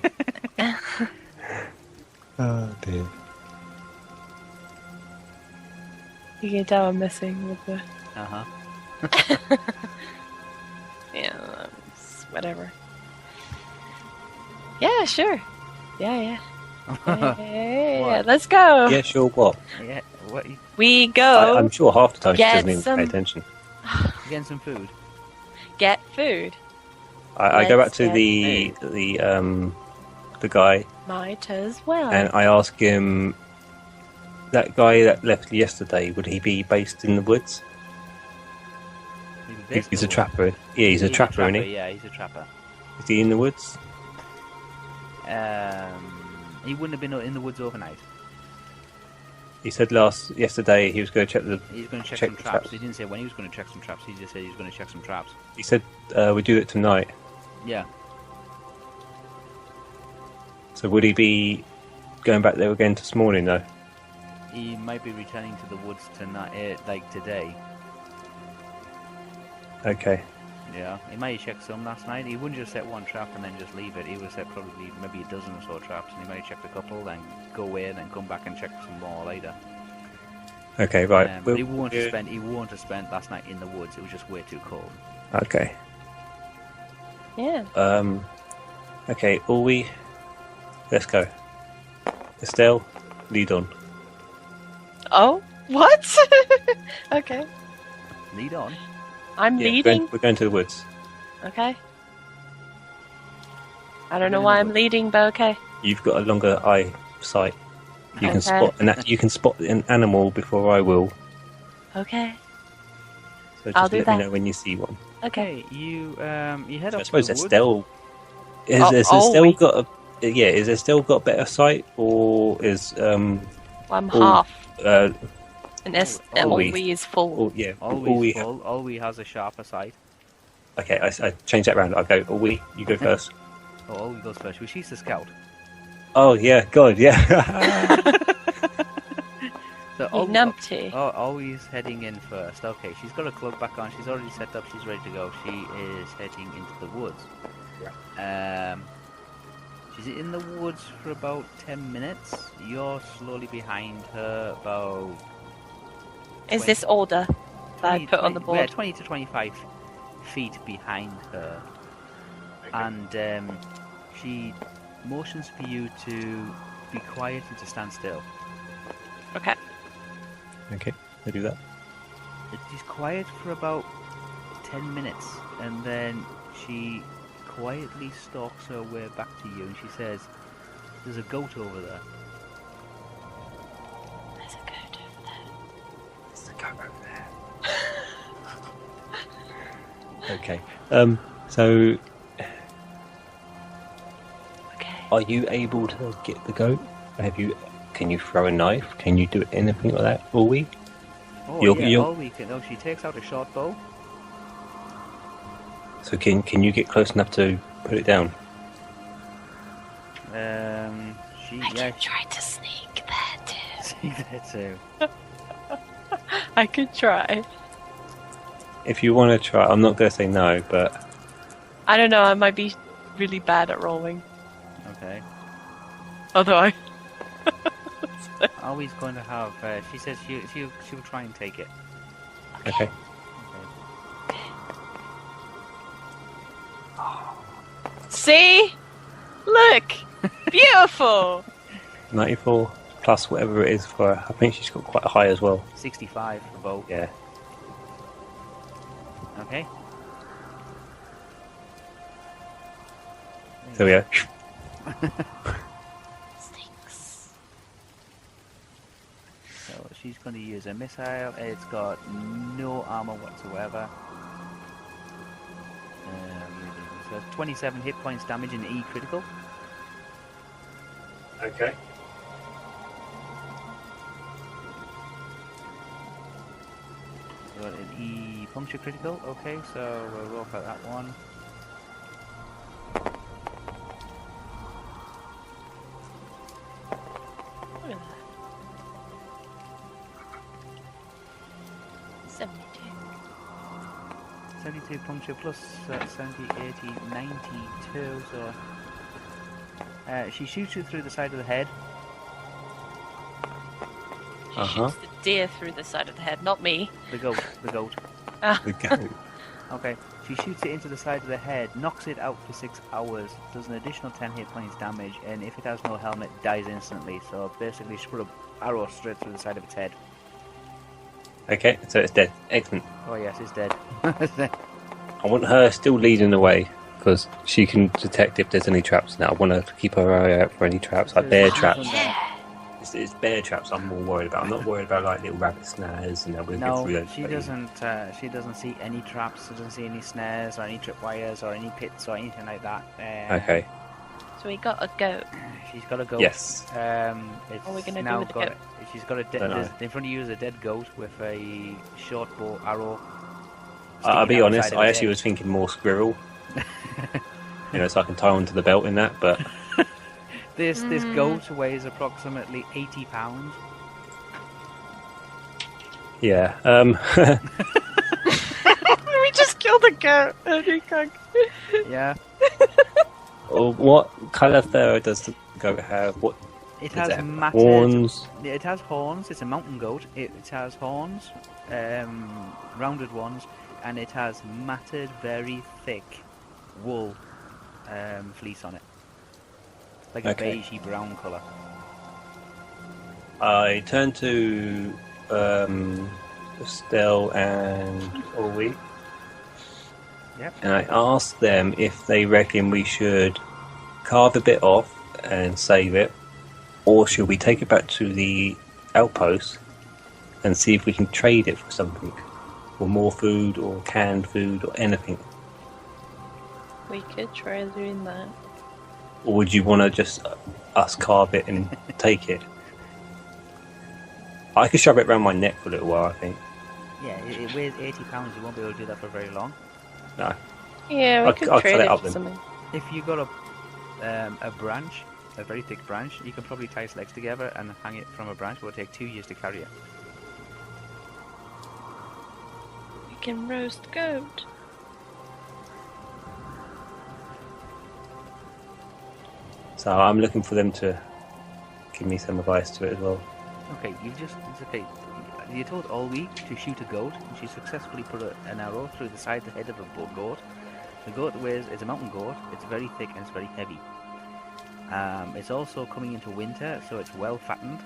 Oh dear. You can tell I'm messing with the. Yeah, whatever. Yeah, sure. Yeah. What? Let's go. Yeah, sure, what? Yeah, what? We go I'm sure half the time she get doesn't even some- pay attention. Getting some food. get food. I go back Let's to get the guy Might as well. and I ask him, that guy that left yesterday, would he be based in the woods? He's a trapper. Yeah, he's a trapper, isn't he? Yeah, he's a trapper. Is he in the woods? He wouldn't have been in the woods overnight. He said yesterday he was going to check the. He's going to check Check some the traps. traps. He didn't say when he was going to check some traps. He just said he was going to check some traps. He said we do it tonight. Yeah. So would he be going back there again this morning though? He might be returning to the woods tonight, like today. Okay. Yeah. He might have checked some last night. He wouldn't just set one trap and then just leave it. He would set probably maybe a dozen or so traps, and he might have checked a couple, then go away, and then come back and check some more later. Okay, right. But he won't have spent last night in the woods. It was just way too cold. Okay. Yeah. Okay, Olwe, let's go. Estel, lead on. Oh, what? Okay. Lead on. I'm leading. We're going to the woods. Okay. I don't know why I'm leading, but okay. You've got a longer eyesight. You can spot an animal before I will. Okay. So I'll just do let that. me know when you see one. Okay. You head So up. I suppose to the woods. Estel. Is Estel got a? Yeah, is Estel got better sight, or is Well, I'm half. Uh, And Olwe. Olwe is full. oh, yeah, Always full. Always has a sharper sight. Okay, I changed that round. I'll go. Olwe, you go first. Oh, Always goes first. Well, she's the scout. Oh yeah, God, yeah. So Numpty. Always heading in first. Okay, she's got her cloak back on. She's already set up. She's ready to go. She is heading into the woods. She's in the woods for about 10 minutes. You're slowly behind her about... Is this order that I put on the board? Yeah, 20 to 25 feet behind her. And she motions for you to be quiet and to stand still. Okay. Okay, I do that. She's quiet for about 10 minutes, and then she quietly stalks her way back to you, and she says, "There's a goat over there." There's a goat over there. There's a goat over there. Okay. So, Okay. are you able to get the goat? Can you throw a knife? Can you do anything like that? Olwe? Oh, she takes out a short bow. So can you get close enough to put it down? I can try to sneak there too. Sneak there too. I could try. If you want to try, I'm not going to say no, but I don't know. I might be really bad at rolling. Okay. Although I. Always going to have. She says she'll try and take it. okay. See? Look! Beautiful! 94 plus whatever it is for her. I think she's got quite a high as well. 65 for bow. Yeah. Okay. So we go. Stinks. So she's going to use a missile. It's got no armor whatsoever. So it's 27 hit points damage in E critical. Okay. So an E puncture critical. Okay, so we'll roll for that one. Look at that. 72. 72 puncture plus 70, 80, 92. So she shoots you through the side of the head. She shoots the deer through the side of the head, not me. The goat. The goat. Okay, she shoots it into the side of the head, knocks it out for 6 hours, does an additional 10 hit points damage, and if it has no helmet, dies instantly. So basically, she put an arrow straight through the side of its head. Okay, so it's dead. Excellent. Oh yes, it's dead. I want her still leading the way because she can detect if there's any traps now. I want her to keep her eye out for any traps, like bear traps. Yeah. It's bear traps I'm more worried about. I'm not worried about like little rabbit snares and we'll get through No, those. she doesn't. She doesn't see any traps. She doesn't see any snares or any tripwires or any pits or anything like that. Okay. So we got a goat. She's got a goat. Yes. It's What are we gonna do now with the got goat? She's got a in front of you is a dead goat with a short bow arrow. I'll be sticking out honest, the side of I its actually head. was thinking more squirrel. So I can tie onto the belt in that, but This goat weighs approximately 80 pounds. yeah. We just killed a goat. Yeah. What colour fur does the goat have? What It Does has it have matted horns? It has horns. It's a mountain goat. It has horns, rounded ones, and it has matted, very thick wool fleece on it, like a Okay. beigey brown colour. I turn to Estel and Olwe, Yep. and I ask them if they reckon we should carve a bit off and save it, or should we take it back to the outpost and see if we can trade it for something, or more food, or canned food, or anything. We could try doing that. Or would you want to just us carve it and take it? I could shove it around my neck for a little while, I think. Yeah, it weighs 80 pounds. You won't be able to do that for very long. No. Yeah, we I'll could cut trade it it up for then. something. If you got a branch, a very thick branch, you can probably tie its legs together and hang it from a branch. It will take 2 years to carry it. We can roast goat. So I'm looking for them to give me some advice to it as well. Okay, it's okay. You told Olwe to shoot a goat, and she successfully put an arrow through the side of the head of a goat. The goat it's a mountain goat. It's very thick and it's very heavy. It's also coming into winter, so it's well fattened,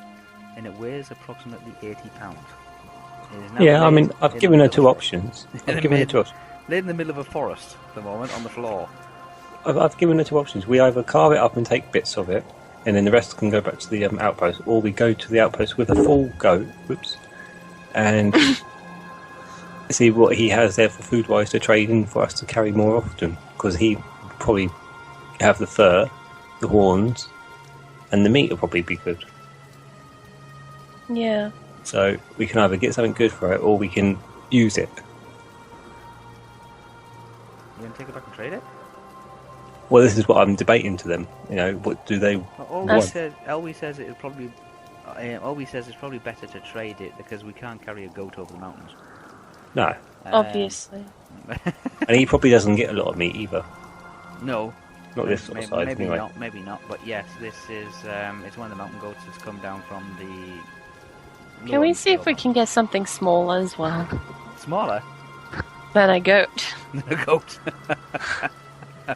and it weighs approximately 80 pounds. It is now Yeah, I mean, laid I've in given the her middle two of- options. in I've given her two options. Laid in the middle of a forest at the moment on the floor. I've given her two options. We either carve it up and take bits of it, and then the rest can go back to the outpost, or we go to the outpost with a full goat, and see what he has there for food-wise to trade in for us to carry more often, because he probably have the fur, the horns, and the meat will probably be good. Yeah. So we can either get something good for it, or we can use it. You gonna take it back and trade it? Well, this is what I'm debating to them. You know, what do they Always want? says it probably. Always says it's probably better to trade it because we can't carry a goat over the mountains. No. Obviously. And he probably doesn't get a lot of meat either. No. Not this sort of size, maybe anyway. not. Maybe not. But yes, this is. It's one of the mountain goats that's come down from the. Can we see if we can get something smaller as well Smaller than a goat? than a goat. So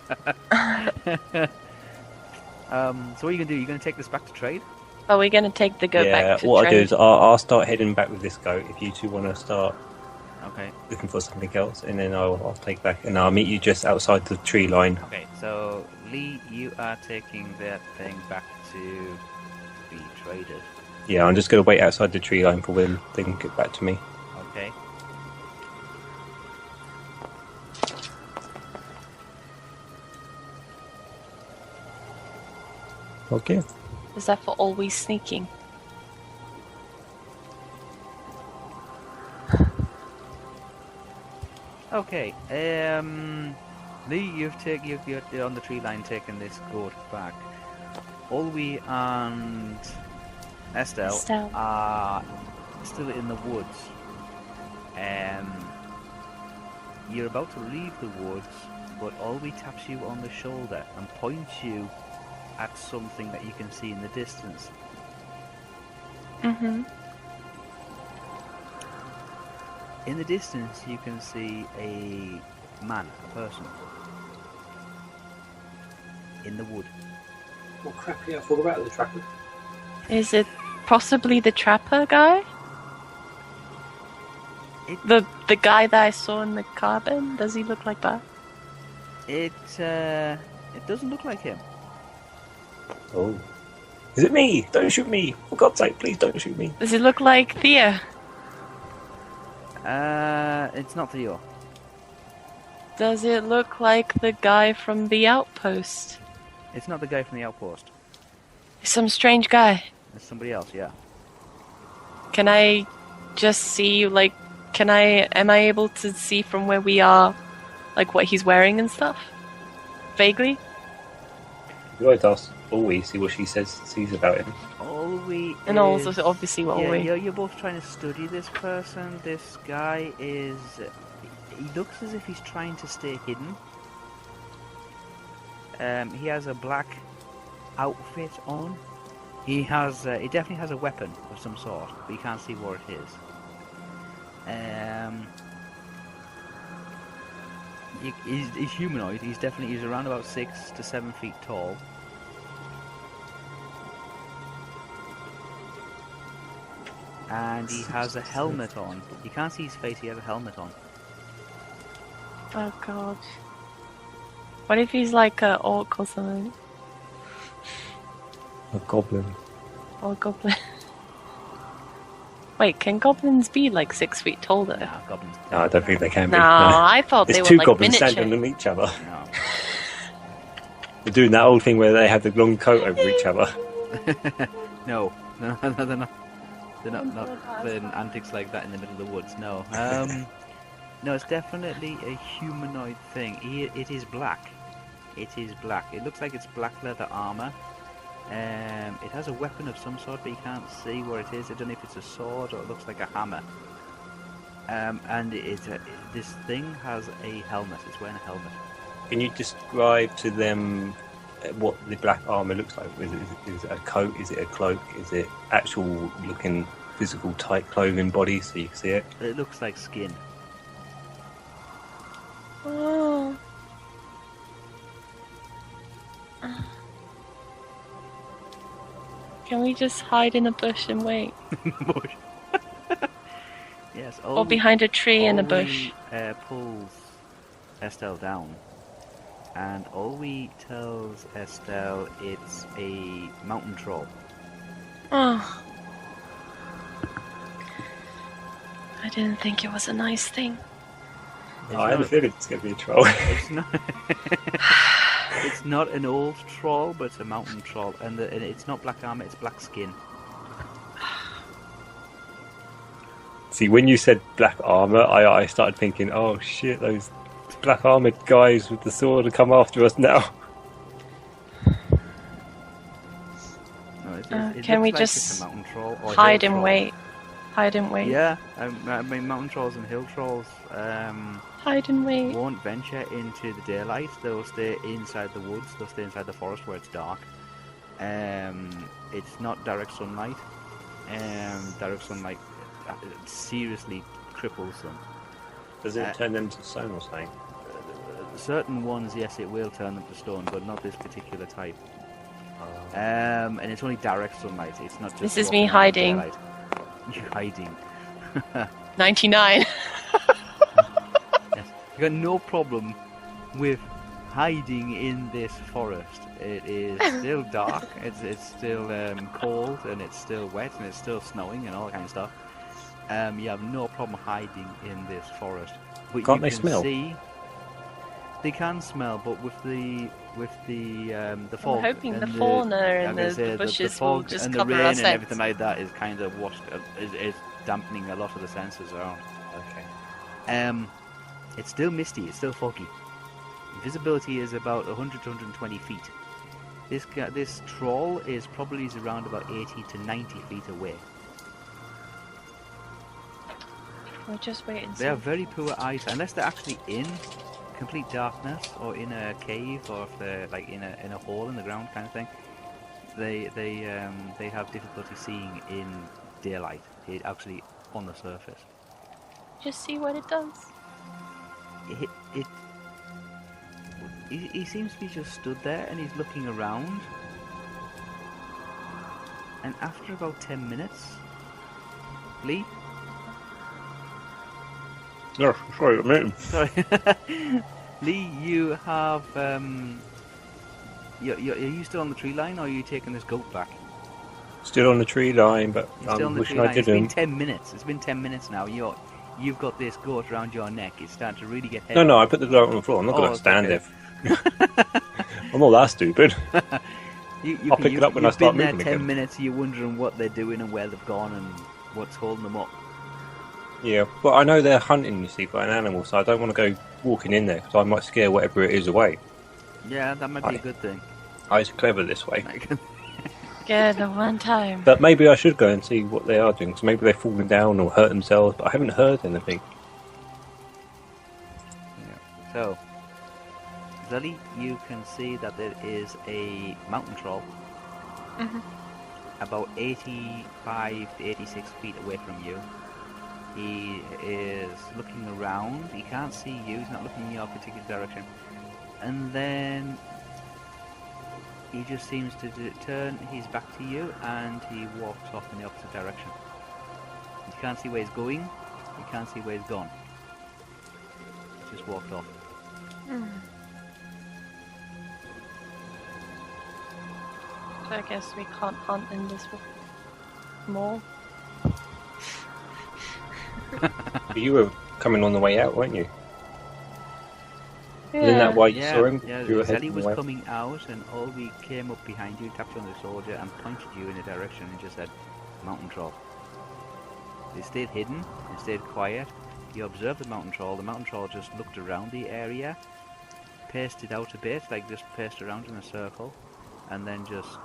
what are you gonna do? You're gonna take this back to trade? Are we going to take the goat Yeah, back to what trade? I do is I'll start heading back with this goat if you two want to start Okay. looking for something else, and then I'll take back, and I'll meet you just outside the tree line. Okay. So Lee, you are taking that thing back to be traded. Yeah, I'm just going to wait outside the tree line for when they can get back to me. Okay. Okay. Is that for always sneaking? Okay. Lee, you're on the tree line taking this goat back. Olwe and Estel Estel. are still in the woods. You're about to leave the woods, but Olwe taps you on the shoulder and points you at something that you can see in the distance. Mm-hmm. In the distance, you can see a man, a person, in the wood. Well, crap, yeah, I forgot about the tracker. Is it possibly the trapper guy? The guy that I saw in the cabin? Does he look like that? It doesn't look like him. Oh. Is it me? Don't shoot me! For God's sake, please don't shoot me. Does he look like Theo? It's not Theo. Does it look like the guy from the outpost? It's not the guy from the outpost. Some strange guy. It's somebody else, yeah. Can I just see, like, am I able to see from where we are, like, what he's wearing and stuff? Vaguely? You always ask Olwe, see what she sees about him. Olwe And is- also, obviously, what yeah, we... you're both trying to study this person. This guy is... He looks as if he's trying to stay hidden. He has a black outfit on. He definitely has a weapon of some sort, but you can't see what it is. He's humanoid. He's around about 6 to 7 feet tall. And he has a helmet on. You can't see his face, he has a helmet on. Oh god. What if he's like a orc or something? A goblin. Or a goblin? Wait, can goblins be like 6 feet tall though? Nah, goblins. No, I don't think they can be. No, I thought There's they were two like goblins miniature. standing on each other. No. They're doing that old thing where they have the long coat over each other. No, they're not. They're not playing antics like that in the middle of the woods. No. No, it's definitely a humanoid thing. It is black. It is black. It looks like it's black leather armor. It has a weapon of some sort, but you can't see what it is. I don't know if it's a sword or it looks like a hammer. And this thing has a helmet. It's wearing a helmet. Can you describe to them what the black armor looks like? Is it a coat? Is it a cloak? Is it actual looking physical tight clothing body so you can see it? It looks like skin. Oh. Can we just hide in a bush and wait? Bush. Yes. Or behind a tree in a bush? Pulls Estel down, and Olwe tells Estel it's a mountain troll. Oh. I didn't think it was a nice thing. I have a feeling it's going to be a troll. It's not. It's not an old troll, but it's a mountain troll, and it's not black armor; it's black skin. See, when you said black armor, I started thinking, oh shit, those black armored guys with the sword are come after us now. No, can we like just it's a mountain troll or hide hill and troll. wait? Hide and wait. Yeah, I mean mountain trolls and hill trolls Hide and wait. won't venture into the daylight. They'll stay inside the woods. They'll stay inside the forest where it's dark. It's not direct sunlight. Direct sunlight seriously cripples them. Does it turn them to stone or something? Certain ones, yes, it will turn them to stone, but not this particular type. And it's only direct sunlight. It's not just. This is me walking around in hiding. daylight. You're hiding. 99. Yes. You got no problem with hiding in this forest. It is still dark. It's still cold, and it's still wet, and it's still snowing, and all that kind of stuff. You have no problem hiding in this forest. But Can't you they can smell? See, they can smell, but with the fog. I'm hoping and the fauna and like I the say, bushes will fog just and the cover rain our and scent. everything like that is kind of is dampening a lot of the senses around. Okay. It's still misty. It's still foggy. Visibility is about 100 to 120 feet. This troll is probably around about 80 to 90 feet away. We'll just wait and see. They have very poor eyesight, unless they're actually in complete darkness or in a cave, or if they're like in a hole in the ground kind of thing. They have difficulty seeing in daylight. Actually on the surface. Just see what it does. He seems to be just stood there and he's looking around. And after about 10 minutes, Lee. No, sorry, mate. Sorry, Lee, you have. Are you still on the tree line, or are you taking this goat back? Still on the tree line, but You're still on I'm the wishing tree I line. It's been didn't. 10 minutes. It's been 10 minutes now. You've got this goat around your neck. It's starting to really get heavy. No, I put the goat on the floor. I'm not going to stand okay. there. I'm not that stupid. I'll pick it up when I start moving. You've been moving there 10 again. minutes. You're wondering what they're doing and where they've gone and what's holding them up. Yeah, but I know they're hunting, you see, for an animal, so I don't want to go walking in there because I might scare whatever it is away. Yeah, that might be a good thing. I was clever this way. Yeah, the one time. But maybe I should go and see what they are doing, because maybe they're falling down or hurt themselves, but I haven't heard anything. Yeah. So, Zellie, you can see that there is a mountain troll. Mhm. about 85 to 86 feet away from you. He is looking around. He can't see you. He's not looking in your particular direction. And then he just seems to turn his back to you, and he walks off in the opposite direction. You can't see where he's going. You can't see where he's gone. He's just walked off. So I guess we can't hunt in this mall. But you were coming on the way out, weren't you? Yeah. Isn't that why you saw him? Yeah, You were Zellie heading was away? coming out, and Olwe came up behind you, tapped you on the shoulder, and pointed you in a direction and just said, "Mountain troll." They stayed hidden, they stayed quiet. You observed the mountain troll. The mountain troll just looked around the area, paced it out a bit, like just paced around in a circle, and then just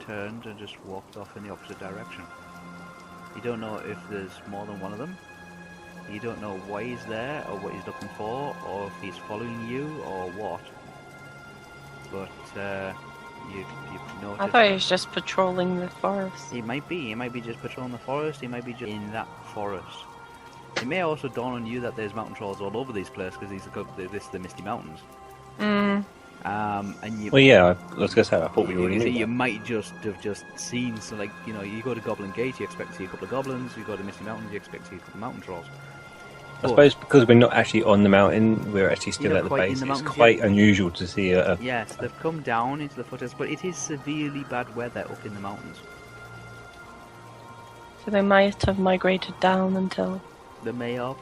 turned and just walked off in the opposite direction. You don't know if there's more than one of them. You don't know why he's there, or what he's looking for, or if he's following you, or what. But you've noticed. I thought he was just patrolling the forest. He might be. He might be just patrolling the forest. He might be just in that forest. It may also dawn on you that there's mountain trolls all over these places because this is the Misty Mountains. And you. Well, yeah, I was going to say, I thought we already So knew you that. might just have just seen, so like, you know, you go to Goblin Gate, you expect to see a couple of goblins. You go to Misty Mountains, you expect to see a couple of mountain trolls. I suppose because we're not actually on the mountain, we're actually still You're at not the quite in base. the It's mountains quite yet. unusual to see a Yes, they've come down into the foothills, but it is severely bad weather up in the mountains. So they might have migrated down until... The mayor.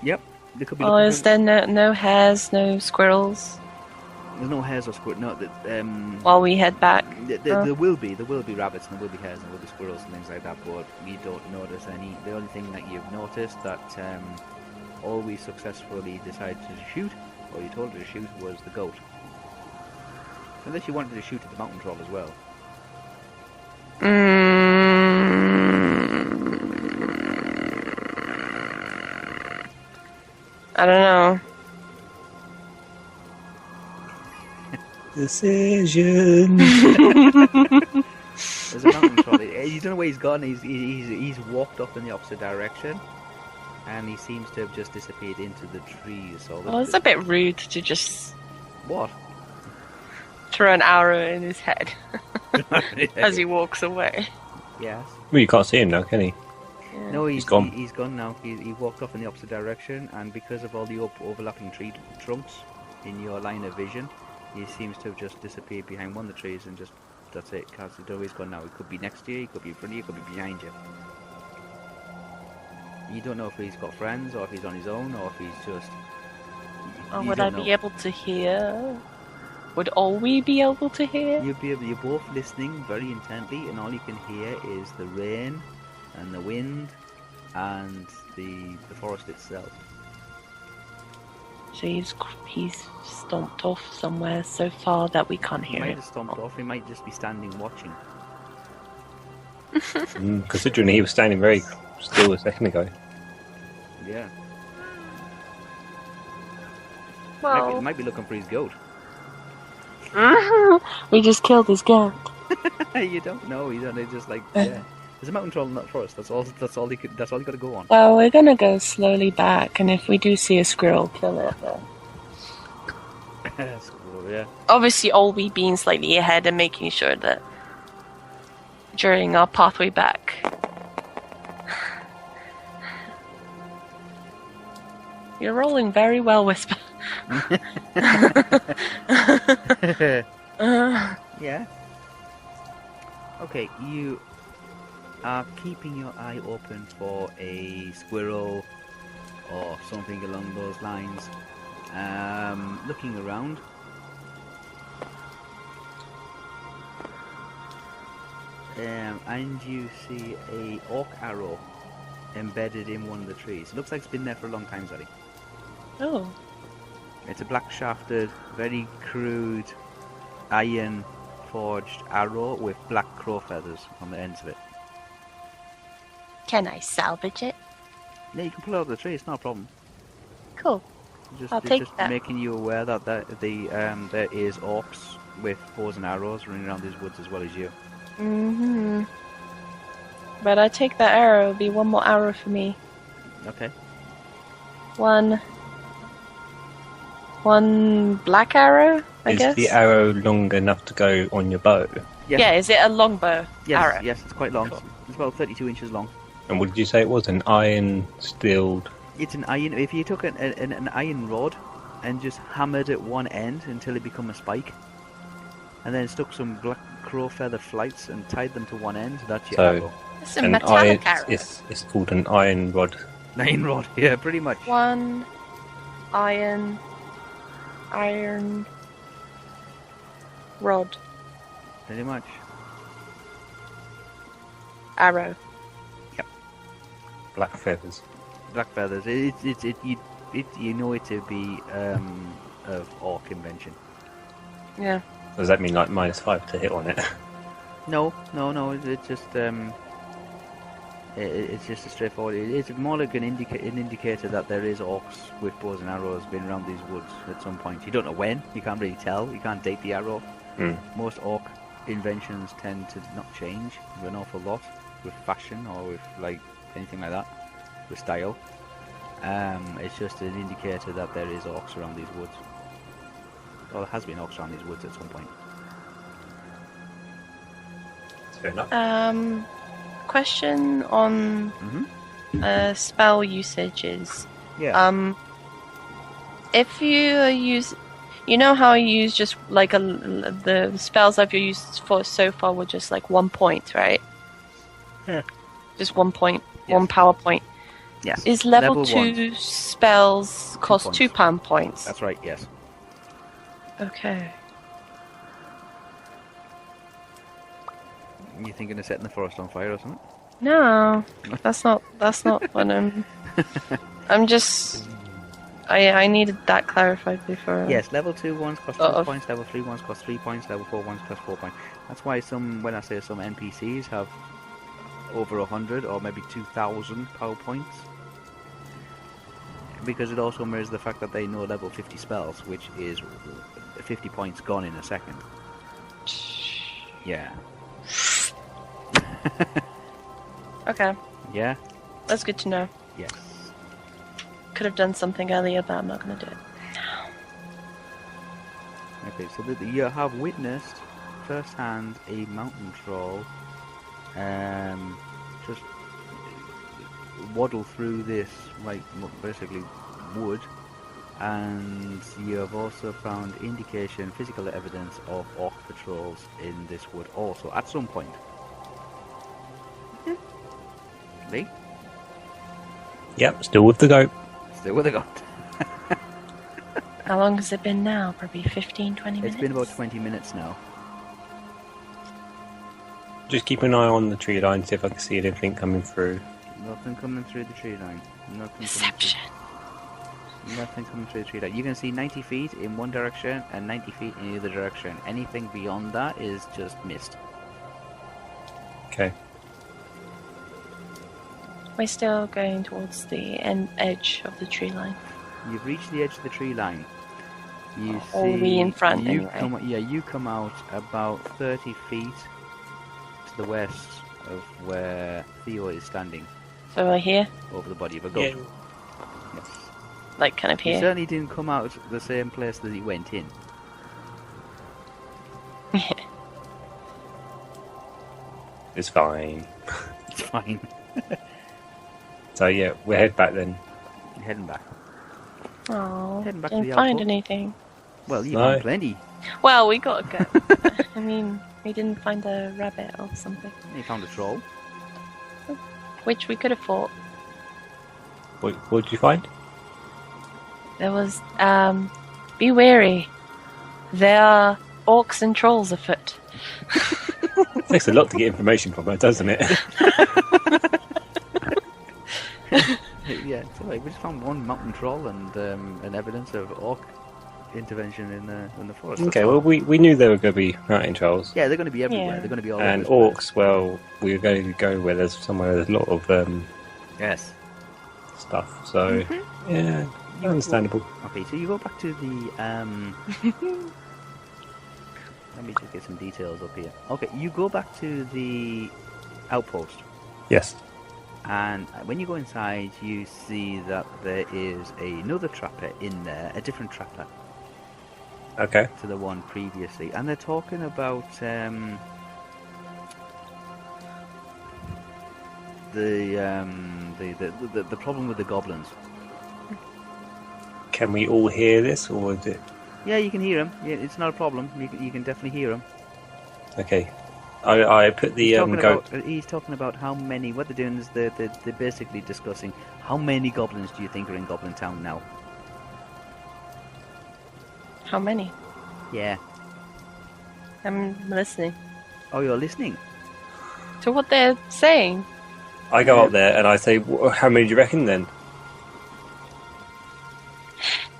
Yep, they could be. Oh, looking is for- there no hares, no squirrels? There's no hares or squirrels. No, While we head back? there will be rabbits and there will be hares and there will be squirrels and things like that, but you don't notice any. The only thing that you've noticed that Olwe successfully decided to shoot, or you told her to shoot, was the goat. Unless you wanted to shoot at the mountain troll as well. I don't know. decision. There's a mountain troll. You don't know where he's gone. He's walked off in the opposite direction, and he seems to have just disappeared into the trees. Well, it's a bit rude to just What? throw an arrow in his head as he walks away. Yes. Well, you can't see him now, can he? Yeah. No, He's gone. He's gone now. He walked off in the opposite direction, and because of all the overlapping tree trunks in your line of vision, he seems to have just disappeared behind one of the trees, and just that's it. Can't see where he's gone now. He could be next to you, he could be in front of you, he could be behind you. You don't know if he's got friends, or if he's on his own, or if he's just. Oh, you would I don't know. be able to hear? Would Olwe be able to hear? You're both listening very intently, and all you can hear is the rain, and the wind, and the forest itself. So he's stomped off somewhere so far that we can't He hear might it. have stomped off. He might just be standing watching. Considering he was standing very still a second ago. Yeah. Well, Might be looking for his goat. we just killed his goat. You don't know. You don't know. Just like yeah. There's a mountain troll in that forest. That's all. That's all you got to go on. Well, we're gonna go slowly back, and if we do see a squirrel, kill it. That's cool, yeah. Obviously, Olwe being slightly ahead and making sure that during our pathway back. You're rolling very well, Wispa. Yeah. Okay, you are keeping your eye open for a squirrel or something along those lines. Looking around. And you see a orc arrow embedded in one of the trees. Looks like it's been there for a long time, Zellie. Oh. It's a black shafted, very crude, iron forged arrow with black crow feathers on the ends of it. Can I salvage it? Yeah, you can pull it out of the tree, it's not a problem. Cool. Just, I'll it's take just that. making you aware that there is orcs with bows and arrows running around these woods as well as you. Mm-hmm. But I take that arrow. It'll be one more arrow for me. Okay. One black arrow, I guess? Is the arrow long enough to go on your bow? Yes. Yeah, is it a longbow arrow? Yes, it's quite long. Cool. It's about 32 inches long. And what did you say it was? An iron steeled... It's an iron. If you took an iron rod and just hammered at one end until it became a spike, and then stuck some black crow feather flights and tied them to one end, that's your arrow. It's a metallic arrow. It's called an iron rod. Iron rod, yeah, pretty much. One iron rod Pretty much. arrow. Black feathers. Black feathers. You know it to be of orc invention. Yeah. Does that mean like -5 to hit on it? No. It's just it's just a straightforward. It's more like an indicator that there is orcs with bows and arrows been around these woods at some point. You don't know when. You can't really tell. You can't date the arrow. Most orc inventions tend to not change an awful lot with fashion or with like anything like that, with style. It's just an indicator that there is orcs around these woods. Well, there has been orcs around these woods at some point. Fair enough. Question on spell usages. Yeah. If you use, you know how you use just like the spells I've used for so far were just like 1 point, right? Yeah. Just 1 point, Yes. 1 power point. Yes. Is level Level 2 one. spells cost points. 2 pound points? That's right. Yes. Okay. You thinking of setting the forest on fire or something? No, that's not what I'm. I'm just. I needed that clarified before. Yes, level 2 ones cost 2 Sort of. points, level 3 ones cost 3 points, level 4 ones cost 4 points. That's why when I say some NPCs have over 100 or maybe 2,000 power points. Because it also mirrors the fact that they know level 50 spells, which is 50 points gone in a second. Yeah. Okay, Yeah? that's good to know. Yes. Could have done something earlier, but I'm not gonna do it. Okay, so you have witnessed firsthand a mountain troll just waddle through this, like, basically wood, and you have also found indication, physical evidence of orc patrols in this wood also, at some point. Lee? Yep, still with the goat. Still with a gun. How long has it been now? Probably 15, 20 minutes? It's been about 20 minutes now. Just keep an eye on the tree line, see if I can see anything coming through. Nothing coming through the tree line. Deception. Nothing coming through the tree line. You can see 90 feet in one direction and 90 feet in the other direction. Anything beyond that is just mist. Okay. We're still going towards the edge of the tree line. You've reached the edge of the tree line. You All the way in front, you anyway. you come out about 30 feet to the west of where Theo is standing So we're here, over the body of a goat. Yes. like kind of He here. certainly didn't come out the same place that he went in. It's fine. It's fine. So yeah, we'll head back then. You're heading back. Oh, Heading back to didn't the find outpost. anything. Well, you No. found plenty. Well, we gotta go. I mean, we didn't find a rabbit or something, You found a troll. which we could have fought. What did you find? There was, be wary. There are orcs and trolls afoot. It takes a lot to get information from her, doesn't it? Yeah, it's alright. We just found one mountain troll and an evidence of orc intervention in the forest. Okay, That's well all. we knew there were going to be mountain trolls. Yeah, they're going to be everywhere. Yeah. They're going to be all And over this orcs, well, we were going to go where there's somewhere there's a lot of place. Yes. stuff. So yeah, understandable. Okay, so you go back to the Let me just get some details up here. Okay, you go back to the outpost. Yes. And when you go inside, you see that there is another trapper in there, a different trapper. Okay. To the one previously. And they're talking about the problem with the goblins. Can we all hear this, or is it? Yeah, you can hear them. Yeah, it's not a problem. You can definitely hear them. Okay. I put the goat. He's talking about how many. What they're doing is they're basically discussing how many goblins do you think are in Goblin Town now? How many? Yeah. I'm listening. Oh, you're listening? To what they're saying? I go up there and I say, how many do you reckon then?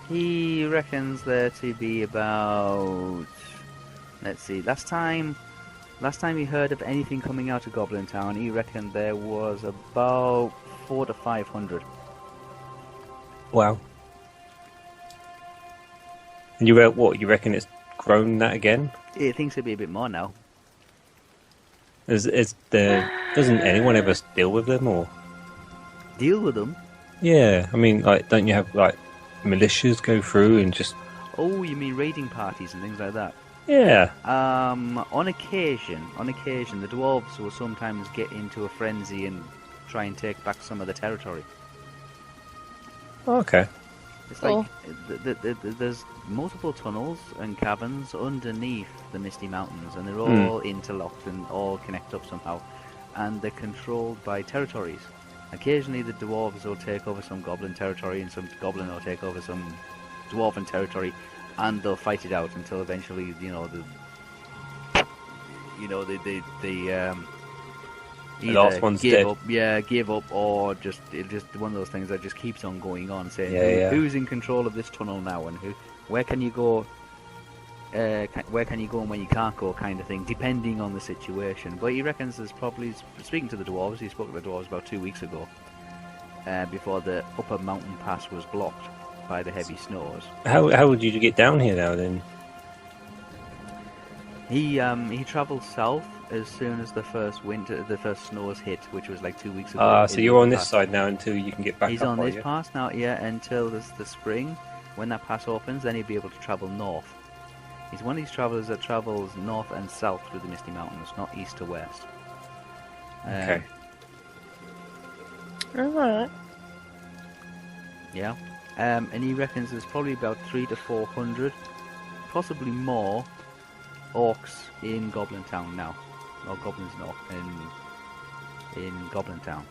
He reckons there to be about... Let's see, last time he heard of anything coming out of Goblin Town, he reckoned there was about 400 to 500. Wow. And you you reckon it's grown that again? He thinks it'll be a bit more now. Doesn't anyone ever deal with them, or? Deal with them? Yeah, I mean, like, don't you have, like, militias go through and just... Oh, you mean raiding parties and things like that? Yeah. On occasion, the dwarves will sometimes get into a frenzy and try and take back some of the territory. Okay. It's like there's multiple tunnels and caverns underneath the Misty Mountains, and they're all interlocked and all connect up somehow, and they're controlled by territories. Occasionally the dwarves will take over some goblin territory, and some goblin will take over some dwarven territory, and they'll fight it out until eventually, the last one's dead. Give up, or just one of those things that just keeps on going on, saying who's in control of this tunnel now, and where can you go, where can you go and where you can't go, kind of thing, depending on the situation. But he reckons there's probably, speaking to the dwarves, he spoke to the dwarves about 2 weeks ago, before the upper mountain pass was blocked by the heavy snows. How would you get down here now then? He travelled south as soon as the first snows hit, which was like 2 weeks ago. So you're on this side now until you can get back up. He's on this pass now, yeah, until the spring. When that pass opens, then he'll be able to travel north. He's one of these travellers that travels north and south through the Misty Mountains, not east to west. Okay. Alright. Yeah. And he reckons there's probably about 300 to 400, possibly more, orcs in Goblin Town now. Or goblins in Goblin Town.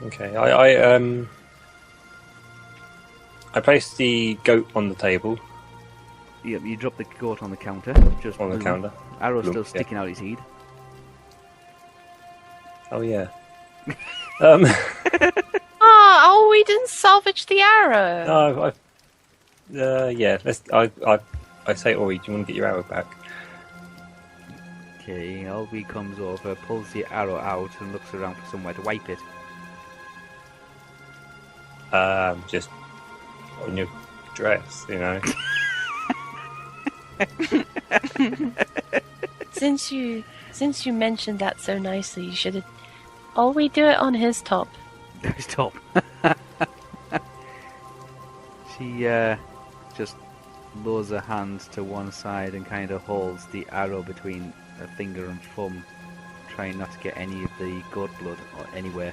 Okay, I placed the goat on the table. Yep, you drop the goat on the counter. Just on the counter. Arrow's still sticking out his head. Oh yeah. Oh, we didn't salvage the arrow. No, yeah. I say, Ori, do you want to get your arrow back? Okay, Olwe comes over, pulls the arrow out, and looks around for somewhere to wipe it. Just on your dress, you know. Since you mentioned that so nicely, you should have. Olwe do it on his top. His top. She just lowers her hand to one side and kind of holds the arrow between her finger and thumb, trying not to get any of the goat blood or anywhere.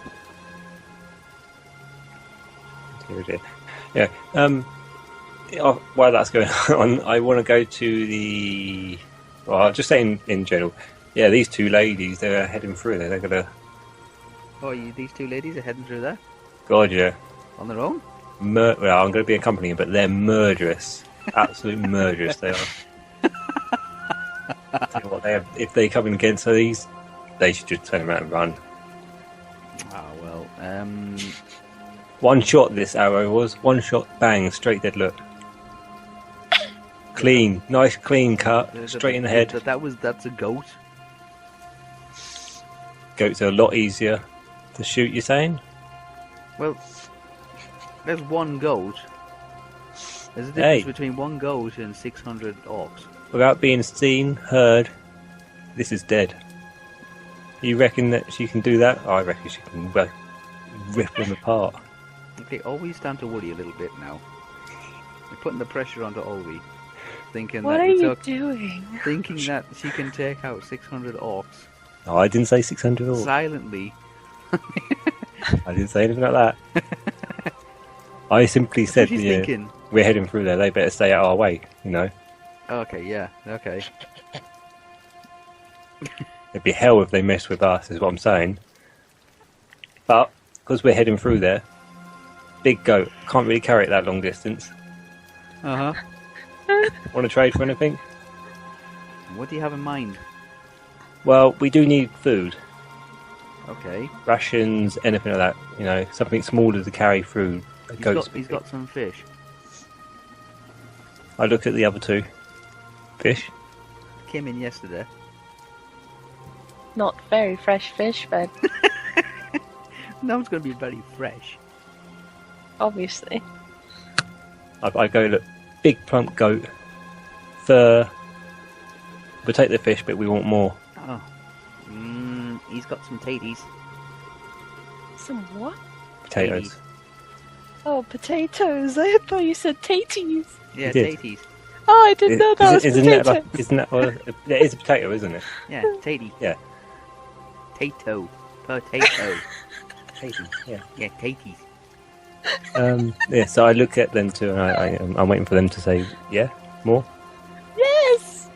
Yeah. While that's going on, I want to go to the. Well, I'll just say in general. Yeah, these two ladies, they're heading through there. They're gonna. Oh, these two ladies are heading through there? God, yeah. On their own? Well, I'm going to be accompanying, but they're murderous. Absolute murderous they are. Tell you what, if they come in against these, they should just turn around and run. Ah, well, One shot this arrow was. One shot, bang, straight dead look. Clean, nice clean cut, straight in the head. That's a goat. Goats are a lot easier to shoot, you're saying? Well, there's one goat. There's a difference between one goat and 600 orcs. Without being seen, heard, this is dead. You reckon that she can do that? I reckon she can rip them apart. Okay, Olwe's time to worry a little bit now. You're putting the pressure onto Olwe. What are you doing? Thinking that she can take out 600 orcs. No, I didn't say 600 orcs. Silently. I didn't say anything like that. I simply said, thinking. We're heading through there, they better stay out of our way, you know. Okay, yeah, okay. It'd be hell if they mess with us, is what I'm saying. But, because we're heading through there, big goat, can't really carry it that long distance. Uh-huh. Want to trade for anything? What do you have in mind? Well, we do need food. Okay. Rations, anything like that. You know, something smaller to carry through a goat's. He's got some fish. I looked at the other two. Fish? Came in yesterday. Not very fresh fish, but... No one's going to be very fresh. Obviously. I go, look, big plump goat, fur. We'll take the fish, but we want more. Oh. He's got some taties. Some what? Potatoes. Taties. Oh, potatoes. I thought you said taties. Yeah, taties. Oh, I didn't know that was isn't potato. It is a potato, isn't it? Yeah, tatty. Yeah. Tato. Potato. Taties, yeah. Yeah, taties. Yeah, so I look at them too, and I'm waiting for them to say, yeah, more. Yes!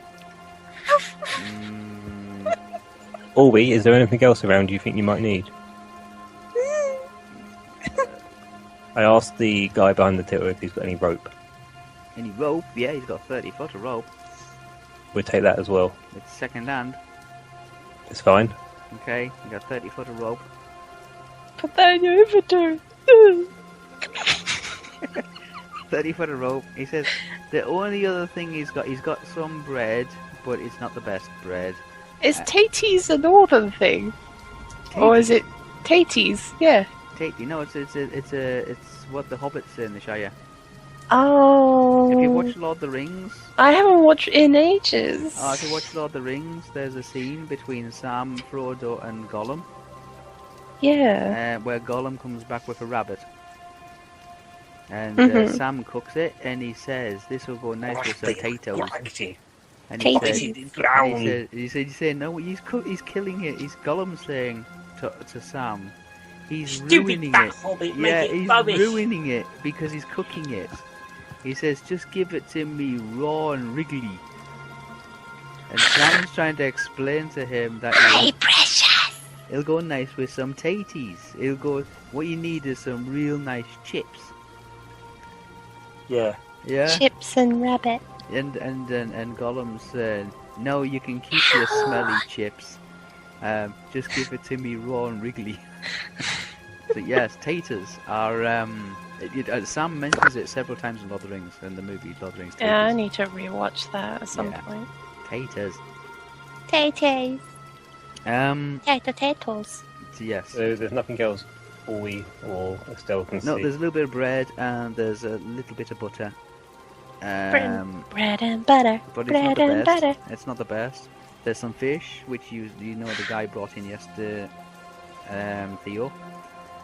Olwe, is there anything else around you think you might need? I asked the guy behind the till if he's got any rope. Any rope? Yeah, he's got 30 foot of rope. We'll take that as well. It's second hand. It's fine. Okay, you got 30 foot of rope. Put that in your inventory. 30 foot of rope. He says the only other thing he's got some bread, but it's not the best bread. Is taties a northern thing? Taties? Or is it taties? Yeah. Tatey? No, it's what the Hobbits say in the Shire. Oh. Have you watched Lord of the Rings? I haven't watched in ages. Oh, if you watch Lord of the Rings, there's a scene between Sam, Frodo, and Gollum. Yeah. Where Gollum comes back with a rabbit. And Sam cooks it, and he says, "This will go nice with some potatoes." And he said, "No, he's killing it." He's Gollum saying to Sam, "He's ruining it." Hobbit, yeah, he's ruining it because he's cooking it. He says, "Just give it to me raw and wriggly." And Sam's trying to explain to him that it'll go nice with some taties. It'll go. What you need is some real nice chips. Yeah. Yeah. Chips and rabbit. And Gollum said, "No, you can keep your smelly chips. Just give it to me raw and wriggly." So yes, taters are. Sam mentions it several times in Lord of the Rings, in the movie Lord of the Rings. Taters. Yeah, I need to rewatch that at some point. Taters. Taters. So Potatoes. yes. So there's nothing else Olwe or Estel can No, see. there's a little bit of bread and there's a little bit of butter. Bread and butter. But it's Bread not the and best. butter. It's not the best. There's some fish, which you know the guy brought in yesterday, Theo.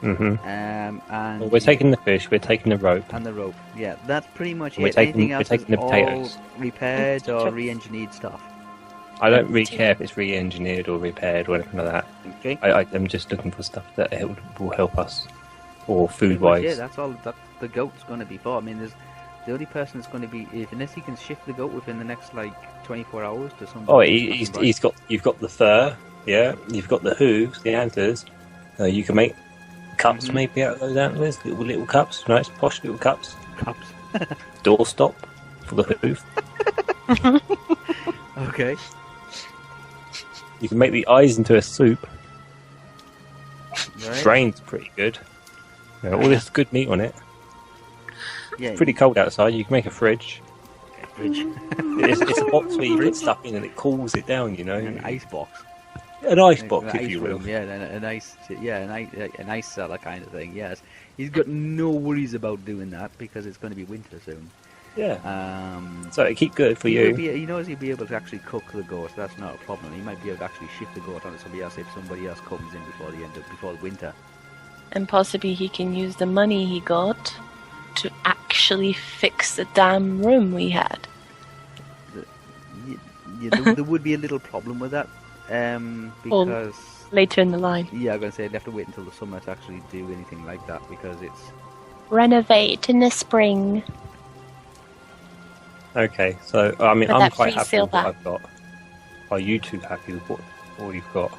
And Well, we're taking the fish, we're taking the rope. and the rope. Yeah, that's pretty much We're it. taking- Anything we're else taking is the all potatoes. repaired or re-engineered stuff. I don't really care if it's re-engineered or repaired or anything like that. Okay. I'm just looking for stuff that will help us, or Yeah, food-wise. that's all that the goat's going to be for. I mean, there's the only person that's going to be unless he can shift the goat within the next 24 hours to some. Oh, you've got the fur, yeah. You've got the hooves, the antlers. You can make cups maybe out of those antlers, little cups, nice posh little cups. cups. Doorstop for the hoof. Okay. You can make the eyes into a soup. Right. Brain's pretty good. All this good meat on it. Yeah. It's pretty cold outside. You can make a fridge. Fridge. It's a box where you put stuff in and it cools it down. You know, An ice box. an ice box, An if ice you will. room, yeah, an ice cellar kind of thing. Yes, he's got no worries about doing that because it's going to be winter soon. Yeah. So it keep good for you. He knows he'll be able to actually cook the goat. That's not a problem. He might be able to actually shift the goat onto somebody else if somebody else comes in before the winter. And possibly he can use the money he got to actually fix the damn room we had. There would be a little problem with that, because later in the line. Yeah, I'm gonna say I'd have to wait until the summer to actually do anything like that because it's renovate in the spring. Okay, so I mean, But I'm that quite free happy with what silver. I've got. Are you two happy with what you've got?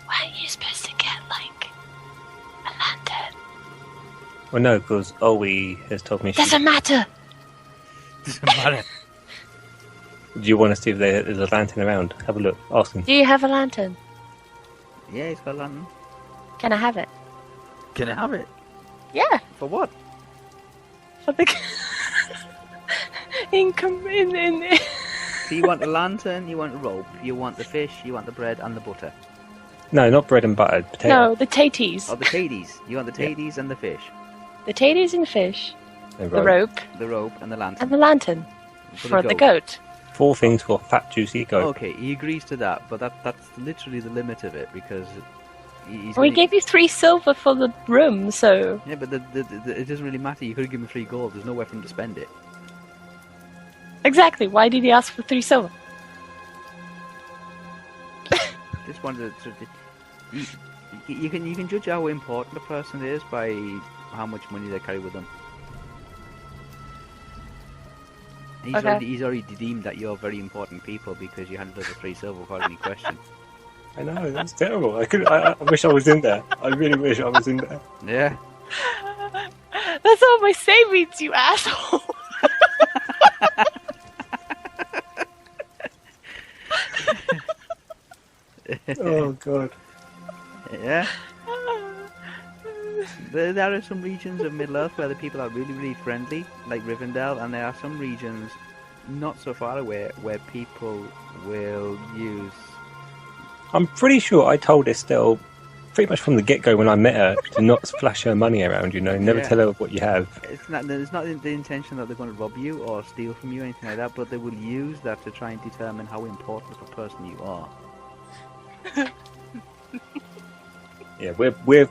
Why are you supposed to get like a lantern? Well, no, because Olwe has told me. Doesn't matter. doesn't matter. Do you want to see if there's a lantern around? Have a look. Ask him. Do you have a lantern? Yeah, he's got a lantern. Can I have it? Can I have it? Yeah. For what? For the income in. So you want the lantern, you want the rope, you want the fish, you want the bread and the butter. No, not bread and butter. Potato. No, the taties. Oh, the taties. You want the taties and the fish. The taties and fish. And The rope The rope and the lantern. and the lantern for the goat. 4 things for a fat, juicy goat. Okay, he agrees to that, but that's literally the limit of it because he's We only- gave you 3 silver for the room, so Yeah, but it doesn't really matter. You could have given him 3 gold. There's nowhere for him to spend it. exactly. Why did he ask for 3 silver? Just wanted to. You can judge how important a person is by how much money they carry with them. He's already deemed that you're very important people because you handed over 3 silver without any question. I know, that's terrible. I wish I was in there. I really wish I was in there. Yeah. That's all my savings, you asshole. Oh, God. Yeah. There are some regions of Middle-earth where the people are really, really friendly, like Rivendell, and there are some regions not so far away where people will use... I'm pretty sure I told Estel pretty much from the get-go when I met her to not flash her money around, never Yeah. tell her what you have. It's not the intention that they're going to rob you or steal from you or anything like that, but they will use that to try and determine how important of a person you are. Yeah, we're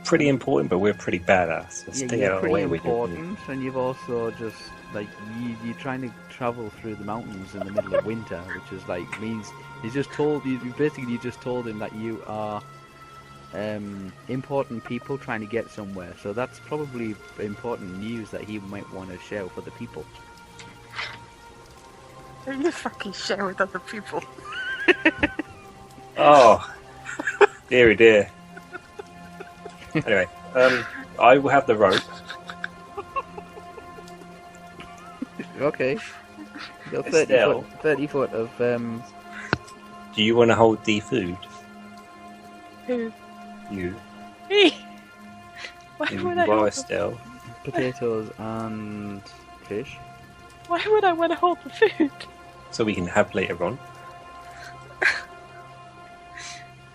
pretty important, but we're pretty badass. So Yeah, stay you're out of the pretty way with you. important, and you've also just like you're trying to travel through the mountains in the middle of winter, which is like means you just told him that you are important people trying to get somewhere. So that's probably important news that he might want to share with other people. You fucking share with other people. Oh, dearie dear. Anyway, I will have the rope. Okay. You got Estelle. 30 foot of Do you want to hold the food? Who? You. Me? Why You would I? are Estelle. potatoes and fish. Why would I want to hold the food? So we can have later on.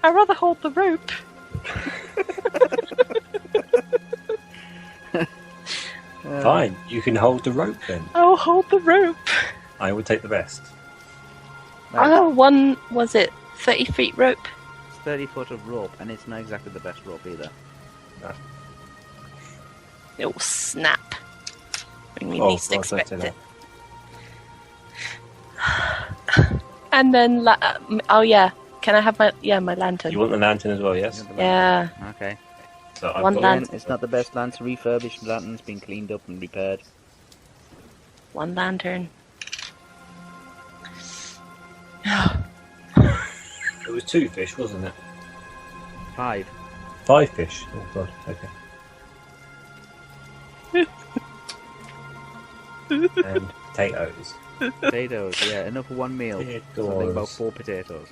I'd rather hold the rope. Fine, you can hold the rope then. I'll hold the rope. I will take the rest. Oh, one, was it 30 feet rope? It's 30 foot of rope, and it's not exactly the best rope either. It'll snap when we Oh, least God, expect don't say it. And then, oh yeah, can I have my lantern? You want the lantern as well, yes? Yeah. Okay. So I've One got lantern. It's not the best lantern. Refurbished lantern's been cleaned up and repaired. One lantern. It was 2 fish, wasn't it? 5. 5 fish. Oh God. Okay. And potatoes. Potatoes, yeah, enough for one meal. So I think about 4 potatoes.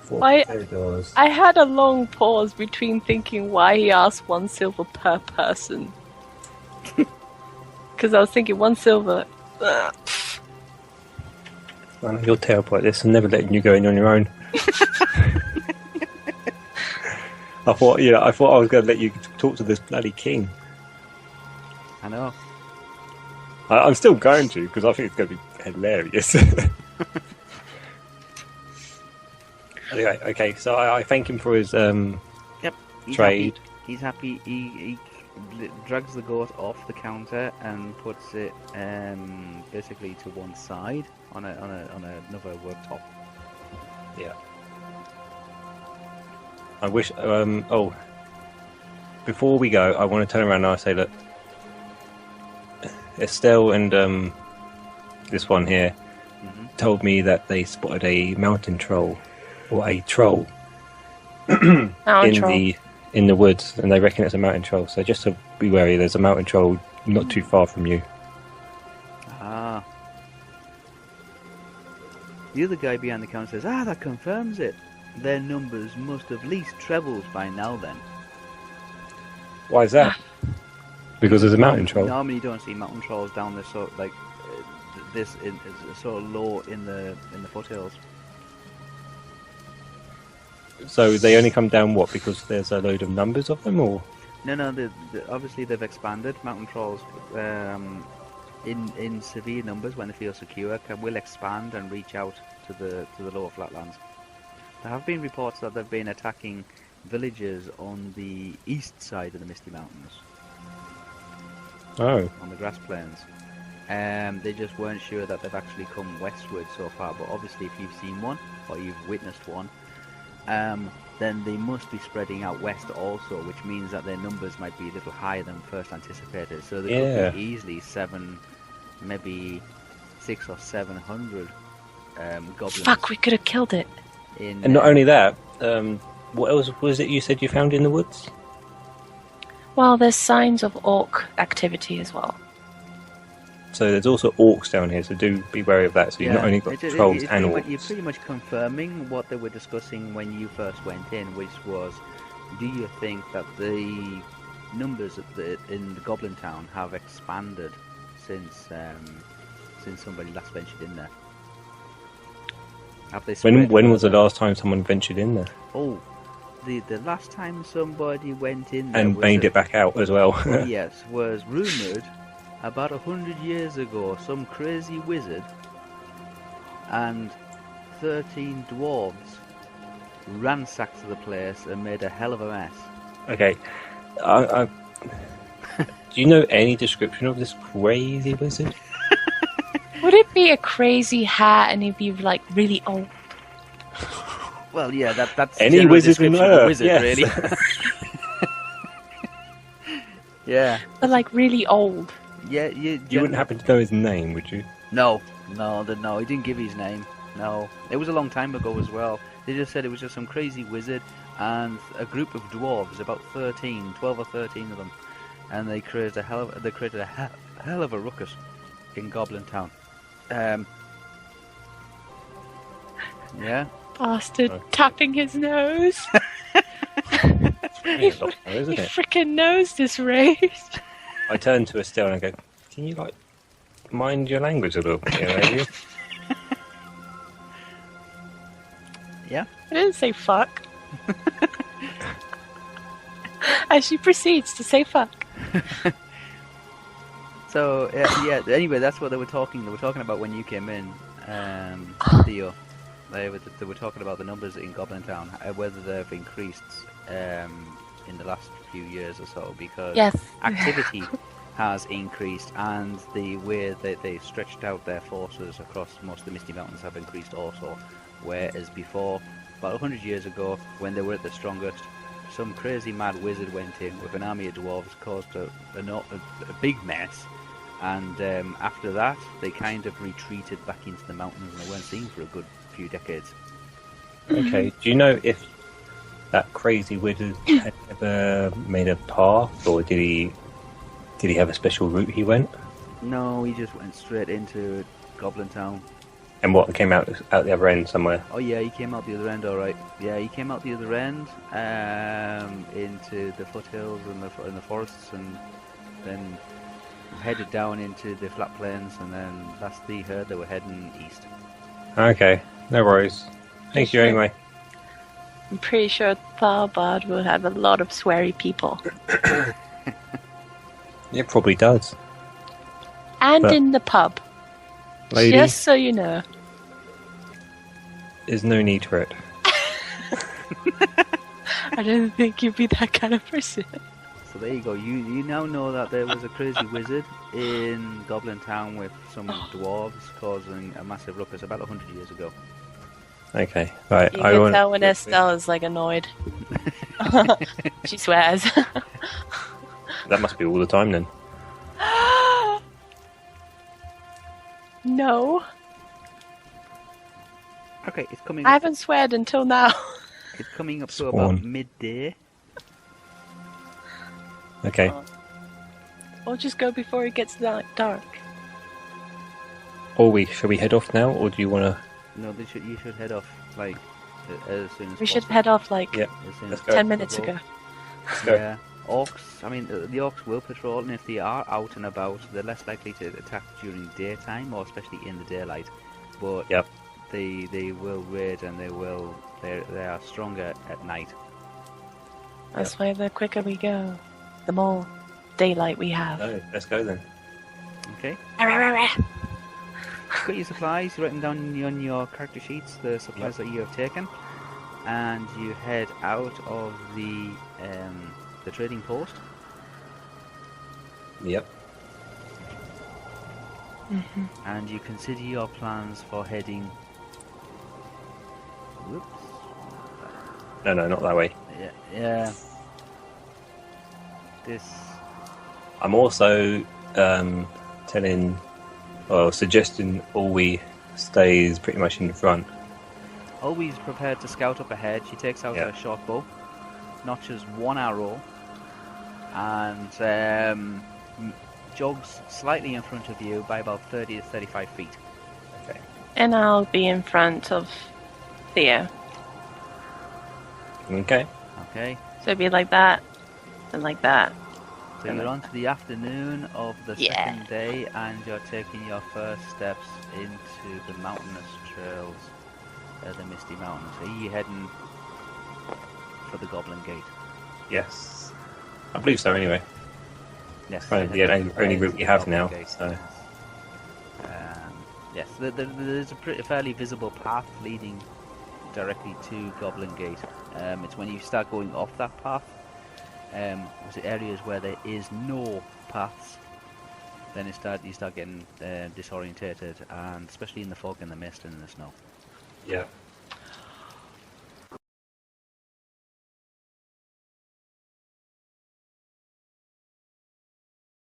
4 Why- potatoes. I had a long pause between thinking why he asked 1 silver per person. Because I was thinking 1 silver. Man, you're terrible at this. I'm never letting you go in on your own. I thought I was going to let you talk to this bloody king. I know. I'm still going to, because I think it's going to be hilarious. Anyway, okay, so I thank him for his Yep. He's trade. Happy. He's happy. He drags the goat off the counter and puts it basically to one side on another worktop. Yeah. I wish. Before we go, I want to turn around and I say, look, Estel and this one here told me that they spotted a mountain troll, or a troll, in the woods, and they reckon it's a mountain troll. So just to be wary, there's a mountain troll not too far from you. Ah. The other guy behind the counter says, that confirms it. Their numbers must have at least trebled by now then. Why is that? Because there's a mountain troll. Normally you don't see mountain trolls down this sort like this is sort of low in the foothills. So they only come down what? Because there's a load of numbers of them, or? No. Obviously they've expanded. Mountain trolls, in severe numbers when they feel secure, will expand and reach out to the lower flatlands. There have been reports that they've been attacking villages on the east side of the Misty Mountains. Oh. On the grass plains. They just weren't sure that they've actually come westward so far, but obviously if you've seen one, or you've witnessed one, then they must be spreading out west also, which means that their numbers might be a little higher than first anticipated. So there could be easily maybe 600 or 700 goblins. Fuck, we could have killed it. And not only that, what else was it you said you found in the woods? Well, there's signs of orc activity as well. So there's also orcs down here, so do be wary of that. So you've not only got trolls and orcs. You're pretty much confirming what they were discussing when you first went in, which was, do you think that the numbers in the Goblin Town have expanded since somebody last ventured in there? Have they when was the last time someone ventured in there? Oh, the last time somebody went in there and made it back out as well. Yes, was rumoured about 100 years ago. Some crazy wizard and 13 dwarves ransacked the place and made a hell of a mess. Okay, do you know any description of this crazy wizard? Would it be a crazy hat and he'd be like really old? Well, yeah, that's any wizard in a wizard, yes. Really. Yeah. But like really old. Yeah, you wouldn't happen to know his name, would you? No, he didn't give his name. No, it was a long time ago as well. They just said it was just some crazy wizard and a group of dwarves, about 12 or 13 of them, and they created a hell of a ruckus in Goblin Town. Yeah. Bastard tapping his nose. His freaking nose is raised. I turn to Estel and I go, can you like mind your language a little bit, maybe? Yeah. I didn't say fuck. As she proceeds to say fuck. So yeah. Anyway, that's what they were talking. They were talking about when you came in, Theo. They were talking about the numbers in Goblin Town, whether they've increased in the last few years or so, because activity has increased, and the way that they stretched out their forces across most of the Misty Mountains have increased also. Whereas before, about 100 years ago, when they were at the strongest, some crazy mad wizard went in with an army of dwarves, caused a big mess, and after that they kind of retreated back into the mountains and they weren't seen for a good few decades. Okay, do you know if that crazy wizard had ever made a path, or did he have a special route he went? No, he just went straight into Goblin Town. And what, came out the other end somewhere? Oh yeah, he came out the other end, alright. Yeah, he came out the other end, into the foothills and the forests, and then headed down into the flat plains, and then last they heard they were heading east. Okay, no worries. Thank you anyway. I'm pretty sure Tharbad will have a lot of sweary people. It probably does. And But- in the pub. Lady, Just so you know. there's no need for it. I didn't think you'd be that kind of person. So there you go. You now know that there was a crazy wizard in Goblin Town with some dwarves causing a massive ruckus about 100 years ago. Okay, right. You can tell when Estel is like annoyed. She swears. That must be all the time then. No. Okay, it's coming. I haven't sweared until now. It's coming up to Spawn. about midday. Okay. Or just go before it gets dark. Shall we head off now, or do you want to... No, you should head off like as soon as We should possible. head off like Yeah, As soon let's as go. 10 minutes possible. ago. Let's go. Yeah, orcs. I mean, the orcs will patrol, and if they are out and about, they're less likely to attack during daytime, or especially in the daylight. But Yep. they will raid, and they are stronger at night. That's why the quicker we go, the more daylight we have. No, let's go then. Okay. Arr. You've got your supplies. You write them down on your character sheets. The supplies that you have taken, and you head out of the trading post. Yep. Mhm. And you consider your plans for heading. Whoops. No, not that way. Yeah. This. I'm also suggesting Olwe stays pretty much in the front. Always prepared to scout up ahead. She takes out Yeah. her short bow, notches one arrow, and jogs slightly in front of you by about 30 to 35 feet. Okay. And I'll be in front of Theo. Okay. Okay. So it'd be like that, and like that. So you're on to the afternoon of the Yeah. second day, and you're taking your first steps into the mountainous trails of the Misty Mountains. Are you heading for the Goblin Gate? Yes. I believe so anyway. Yes. Kind of you're the heading only route to we the have Goblin now, Gate, so- yes. Yes, there's a fairly visible path leading directly to Goblin Gate. It's when you start going off that path, was it areas where there is no paths, then you start getting disorientated, and especially in the fog and the mist and in the snow. Yeah.